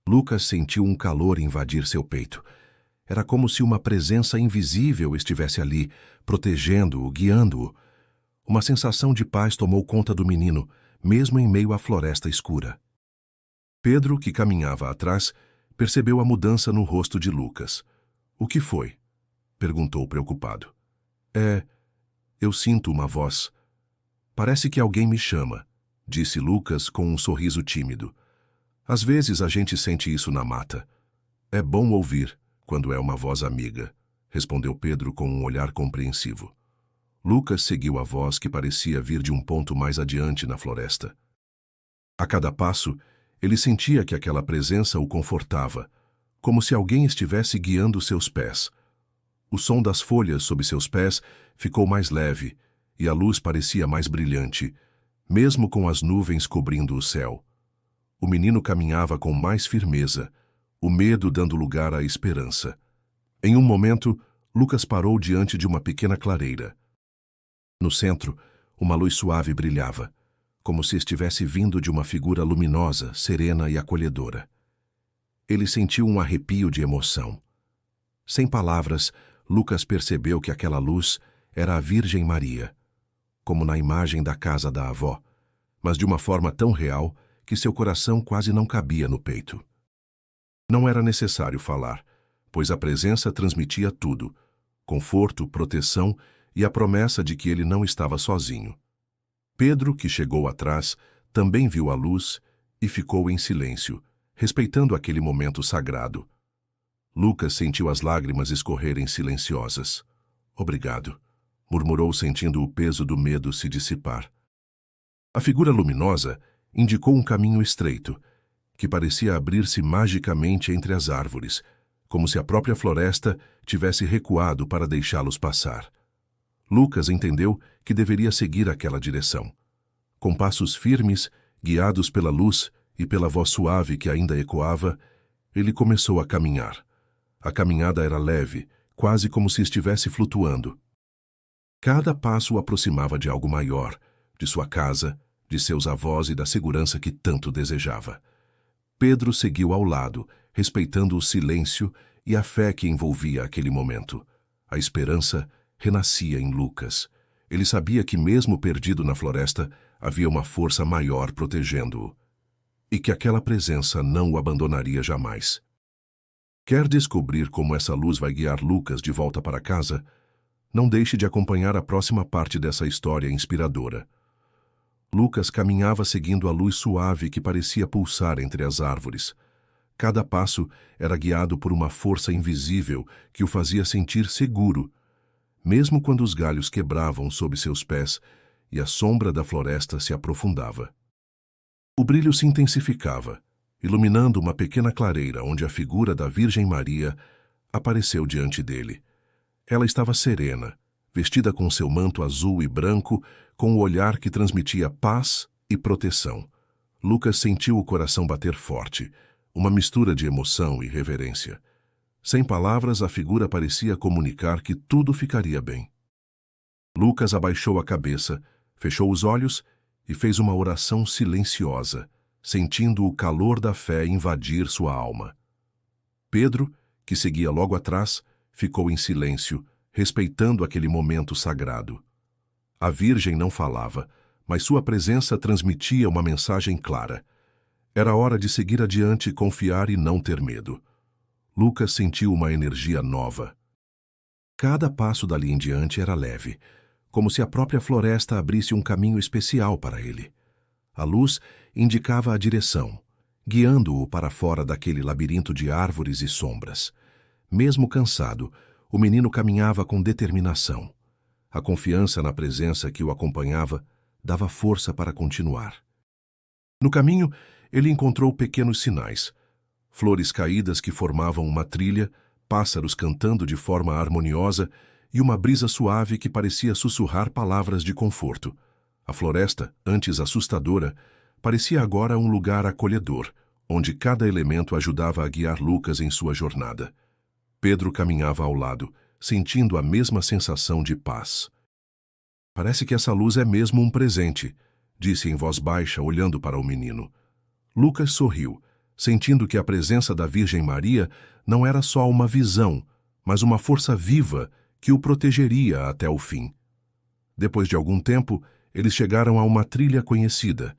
Lucas sentiu um calor invadir seu peito. Era como se uma presença invisível estivesse ali, protegendo-o, guiando-o. Uma sensação de paz tomou conta do menino, mesmo em meio à floresta escura. Pedro, que caminhava atrás, percebeu a mudança no rosto de Lucas. O que foi? Perguntou preocupado. Eu sinto uma voz. Parece que alguém me chama, disse Lucas com um sorriso tímido. Às vezes a gente sente isso na mata. É bom ouvir, quando é uma voz amiga, respondeu Pedro com um olhar compreensivo. Lucas seguiu a voz que parecia vir de um ponto mais adiante na floresta. A cada passo, ele sentia que aquela presença o confortava, como se alguém estivesse guiando seus pés. O som das folhas sob seus pés ficou mais leve e a luz parecia mais brilhante, mesmo com as nuvens cobrindo o céu. O menino caminhava com mais firmeza, o medo dando lugar à esperança. Em um momento, Lucas parou diante de uma pequena clareira. No centro, uma luz suave brilhava, como se estivesse vindo de uma figura luminosa, serena e acolhedora. Ele sentiu um arrepio de emoção. Sem palavras, Lucas percebeu que aquela luz era a Virgem Maria, como na imagem da casa da avó, mas de uma forma tão real que seu coração quase não cabia no peito. Não era necessário falar, pois a presença transmitia tudo: conforto, proteção e a promessa de que ele não estava sozinho. Pedro, que chegou atrás, também viu a luz e ficou em silêncio, respeitando aquele momento sagrado. Lucas sentiu as lágrimas escorrerem silenciosas. Obrigado, murmurou sentindo o peso do medo se dissipar. A figura luminosa indicou um caminho estreito, que parecia abrir-se magicamente entre as árvores, como se a própria floresta tivesse recuado para deixá-los passar. Lucas entendeu que deveria seguir aquela direção. Com passos firmes, guiados pela luz e pela voz suave que ainda ecoava, ele começou a caminhar. A caminhada era leve, quase como se estivesse flutuando. Cada passo o aproximava de algo maior, de sua casa, de seus avós e da segurança que tanto desejava. Pedro seguiu ao lado, respeitando o silêncio e a fé que envolvia aquele momento. A esperança renascia em Lucas. Ele sabia que, mesmo perdido na floresta, havia uma força maior protegendo-o, e que aquela presença não o abandonaria jamais. Quer descobrir como essa luz vai guiar Lucas de volta para casa? Não deixe de acompanhar a próxima parte dessa história inspiradora. Lucas caminhava seguindo a luz suave que parecia pulsar entre as árvores. Cada passo era guiado por uma força invisível que o fazia sentir seguro, mesmo quando os galhos quebravam sob seus pés e a sombra da floresta se aprofundava. O brilho se intensificava, iluminando uma pequena clareira onde a figura da Virgem Maria apareceu diante dele. Ela estava serena, vestida com seu manto azul e branco, com o olhar que transmitia paz e proteção. Lucas sentiu o coração bater forte, uma mistura de emoção e reverência. Sem palavras, a figura parecia comunicar que tudo ficaria bem. Lucas abaixou a cabeça, fechou os olhos e fez uma oração silenciosa, sentindo o calor da fé invadir sua alma. Pedro, que seguia logo atrás, ficou em silêncio, respeitando aquele momento sagrado. A Virgem não falava, mas sua presença transmitia uma mensagem clara. Era hora de seguir adiante, confiar e não ter medo. Lucas sentiu uma energia nova. Cada passo dali em diante era leve, como se a própria floresta abrisse um caminho especial para ele. A luz indicava a direção, guiando-o para fora daquele labirinto de árvores e sombras. Mesmo cansado, o menino caminhava com determinação. A confiança na presença que o acompanhava dava força para continuar. No caminho, ele encontrou pequenos sinais. Flores caídas que formavam uma trilha, pássaros cantando de forma harmoniosa e uma brisa suave que parecia sussurrar palavras de conforto. A floresta, antes assustadora, parecia agora um lugar acolhedor, onde cada elemento ajudava a guiar Lucas em sua jornada. Pedro caminhava ao lado, sentindo a mesma sensação de paz. Parece que essa luz é mesmo um presente, disse em voz baixa, olhando para o menino. Lucas sorriu, sentindo que a presença da Virgem Maria não era só uma visão, mas uma força viva que o protegeria até o fim. Depois de algum tempo, eles chegaram a uma trilha conhecida,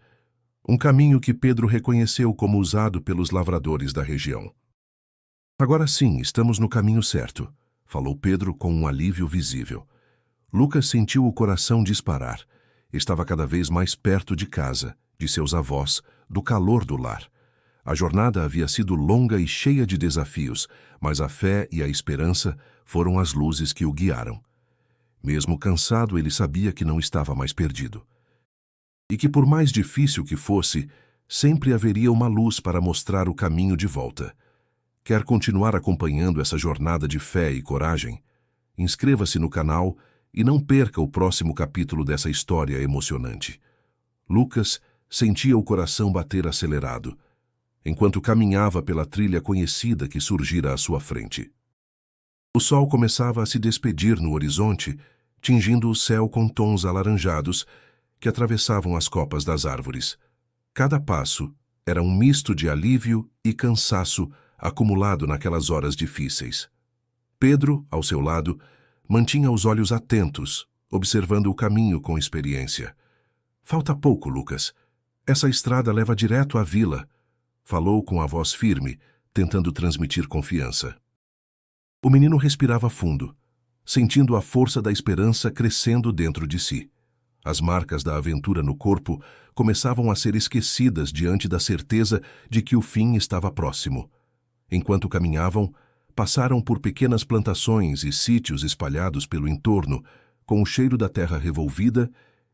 um caminho que Pedro reconheceu como usado pelos lavradores da região. Agora sim, estamos no caminho certo, falou Pedro com um alívio visível. Lucas sentiu o coração disparar. Estava cada vez mais perto de casa, de seus avós, do calor do lar. A jornada havia sido longa e cheia de desafios, mas a fé e a esperança foram as luzes que o guiaram. Mesmo cansado, ele sabia que não estava mais perdido. E que por mais difícil que fosse, sempre haveria uma luz para mostrar o caminho de volta. Quer continuar acompanhando essa jornada de fé e coragem? Inscreva-se no canal e não perca o próximo capítulo dessa história emocionante. Lucas sentia o coração bater acelerado, enquanto caminhava pela trilha conhecida que surgira à sua frente. O sol começava a se despedir no horizonte, tingindo o céu com tons alaranjados que atravessavam as copas das árvores. Cada passo era um misto de alívio e cansaço acumulado naquelas horas difíceis. Pedro, ao seu lado, mantinha os olhos atentos, observando o caminho com experiência. Falta pouco, Lucas. Essa estrada leva direto à vila, falou com a voz firme, tentando transmitir confiança. O menino respirava fundo, sentindo a força da esperança crescendo dentro de si. As marcas da aventura no corpo começavam a ser esquecidas diante da certeza de que o fim estava próximo. Enquanto caminhavam, passaram por pequenas plantações e sítios espalhados pelo entorno, com o cheiro da terra revolvida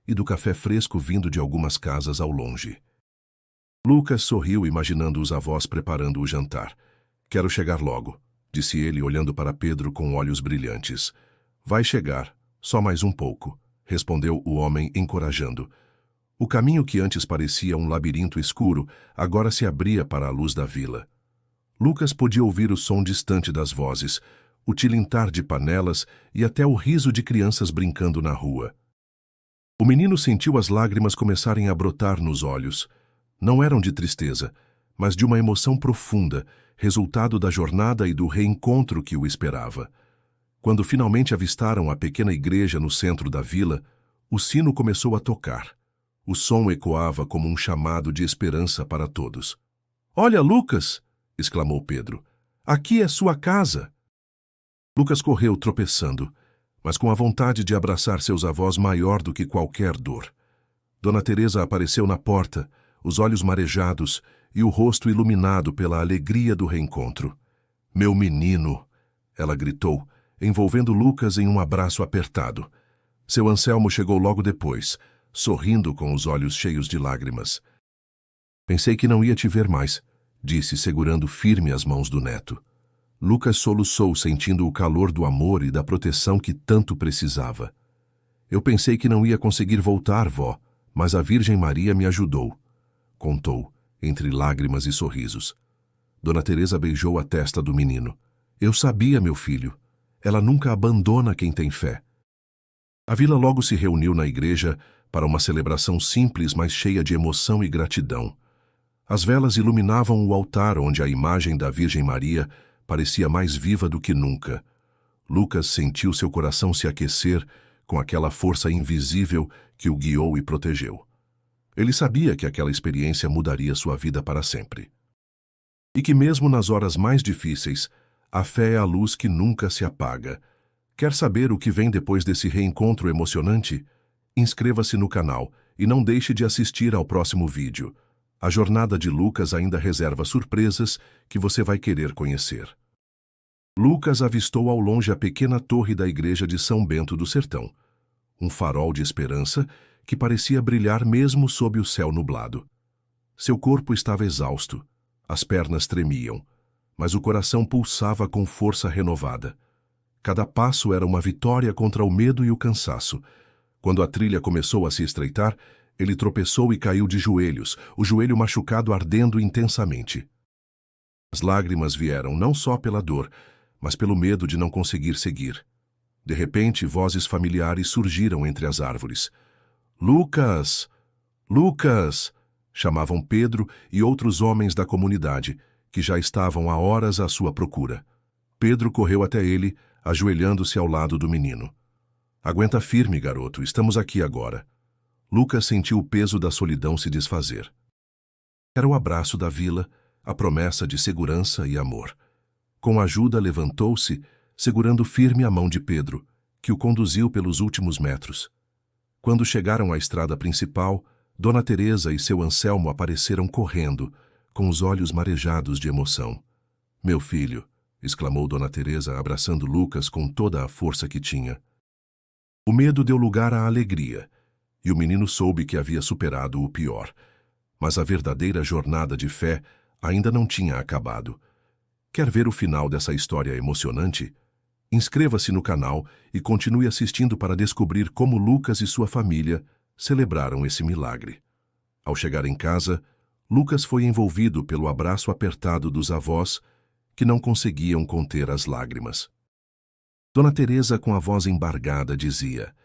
e do café fresco vindo de algumas casas ao longe. Lucas sorriu imaginando os avós preparando o jantar. Quero chegar logo, disse ele olhando para Pedro com olhos brilhantes. Vai chegar, só mais um pouco, respondeu o homem encorajando. O caminho que antes parecia um labirinto escuro, agora se abria para a luz da vila. Lucas podia ouvir o som distante das vozes, o tilintar de panelas e até o riso de crianças brincando na rua. O menino sentiu as lágrimas começarem a brotar nos olhos. Não eram de tristeza, mas de uma emoção profunda, resultado da jornada e do reencontro que o esperava. Quando finalmente avistaram a pequena igreja no centro da vila, o sino começou a tocar. O som ecoava como um chamado de esperança para todos. "Olha, Lucas!" exclamou Pedro. "Aqui é sua casa!" Lucas correu tropeçando, mas com a vontade de abraçar seus avós maior do que qualquer dor. Dona Teresa apareceu na porta, os olhos marejados e o rosto iluminado pela alegria do reencontro. "Meu menino!" ela gritou, envolvendo Lucas em um abraço apertado. Seu Anselmo chegou logo depois, sorrindo com os olhos cheios de lágrimas. "Pensei que não ia te ver mais", disse, segurando firme as mãos do neto. Lucas soluçou, sentindo o calor do amor e da proteção que tanto precisava. "Eu pensei que não ia conseguir voltar, vó, mas a Virgem Maria me ajudou", contou, entre lágrimas e sorrisos. Dona Teresa beijou a testa do menino. "Eu sabia, meu filho. Ela nunca abandona quem tem fé." A vila logo se reuniu na igreja para uma celebração simples, mas cheia de emoção e gratidão. As velas iluminavam o altar onde a imagem da Virgem Maria parecia mais viva do que nunca. Lucas sentiu seu coração se aquecer com aquela força invisível que o guiou e protegeu. Ele sabia que aquela experiência mudaria sua vida para sempre. E que mesmo nas horas mais difíceis, a fé é a luz que nunca se apaga. Quer saber o que vem depois desse reencontro emocionante? Inscreva-se no canal e não deixe de assistir ao próximo vídeo. A jornada de Lucas ainda reserva surpresas que você vai querer conhecer. Lucas avistou ao longe a pequena torre da igreja de São Bento do Sertão, um farol de esperança que parecia brilhar mesmo sob o céu nublado. Seu corpo estava exausto, as pernas tremiam, mas o coração pulsava com força renovada. Cada passo era uma vitória contra o medo e o cansaço. Quando a trilha começou a se estreitar, ele tropeçou e caiu de joelhos, o joelho machucado ardendo intensamente. As lágrimas vieram não só pela dor, mas pelo medo de não conseguir seguir. De repente, vozes familiares surgiram entre as árvores. «Lucas! Lucas!» chamavam Pedro e outros homens da comunidade, que já estavam há horas à sua procura. Pedro correu até ele, ajoelhando-se ao lado do menino. «Aguenta firme, garoto, estamos aqui agora». Lucas sentiu o peso da solidão se desfazer. Era o abraço da vila, a promessa de segurança e amor. Com ajuda, levantou-se, segurando firme a mão de Pedro, que o conduziu pelos últimos metros. Quando chegaram à estrada principal, Dona Teresa e seu Anselmo apareceram correndo, com os olhos marejados de emoção. «Meu filho», exclamou Dona Teresa, abraçando Lucas com toda a força que tinha. O medo deu lugar à alegria, e o menino soube que havia superado o pior. Mas a verdadeira jornada de fé ainda não tinha acabado. Quer ver o final dessa história emocionante? Inscreva-se no canal e continue assistindo para descobrir como Lucas e sua família celebraram esse milagre. Ao chegar em casa, Lucas foi envolvido pelo abraço apertado dos avós, que não conseguiam conter as lágrimas. Dona Teresa, com a voz embargada, dizia: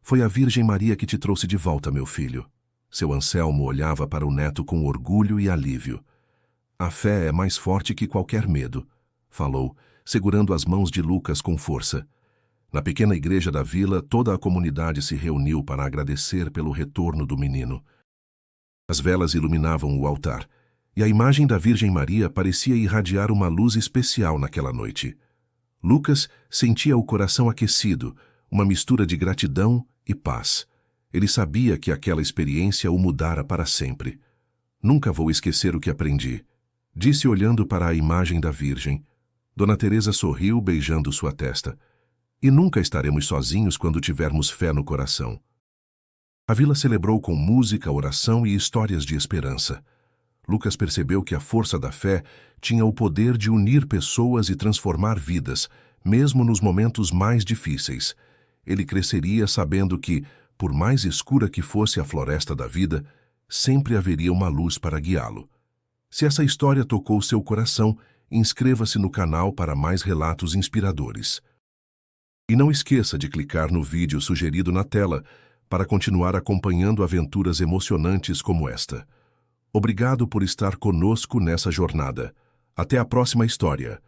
«Foi a Virgem Maria que te trouxe de volta, meu filho». Seu Anselmo olhava para o neto com orgulho e alívio. «A fé é mais forte que qualquer medo», falou, segurando as mãos de Lucas com força. Na pequena igreja da vila, toda a comunidade se reuniu para agradecer pelo retorno do menino. As velas iluminavam o altar, e a imagem da Virgem Maria parecia irradiar uma luz especial naquela noite. Lucas sentia o coração aquecido, uma mistura de gratidão e paz. Ele sabia que aquela experiência o mudara para sempre. «Nunca vou esquecer o que aprendi», disse olhando para a imagem da Virgem. Dona Teresa sorriu, beijando sua testa. «E nunca estaremos sozinhos quando tivermos fé no coração». A vila celebrou com música, oração e histórias de esperança. Lucas percebeu que a força da fé tinha o poder de unir pessoas e transformar vidas, mesmo nos momentos mais difíceis. Ele cresceria sabendo que, por mais escura que fosse a floresta da vida, sempre haveria uma luz para guiá-lo. Se essa história tocou seu coração, inscreva-se no canal para mais relatos inspiradores. E não esqueça de clicar no vídeo sugerido na tela para continuar acompanhando aventuras emocionantes como esta. Obrigado por estar conosco nessa jornada. Até a próxima história.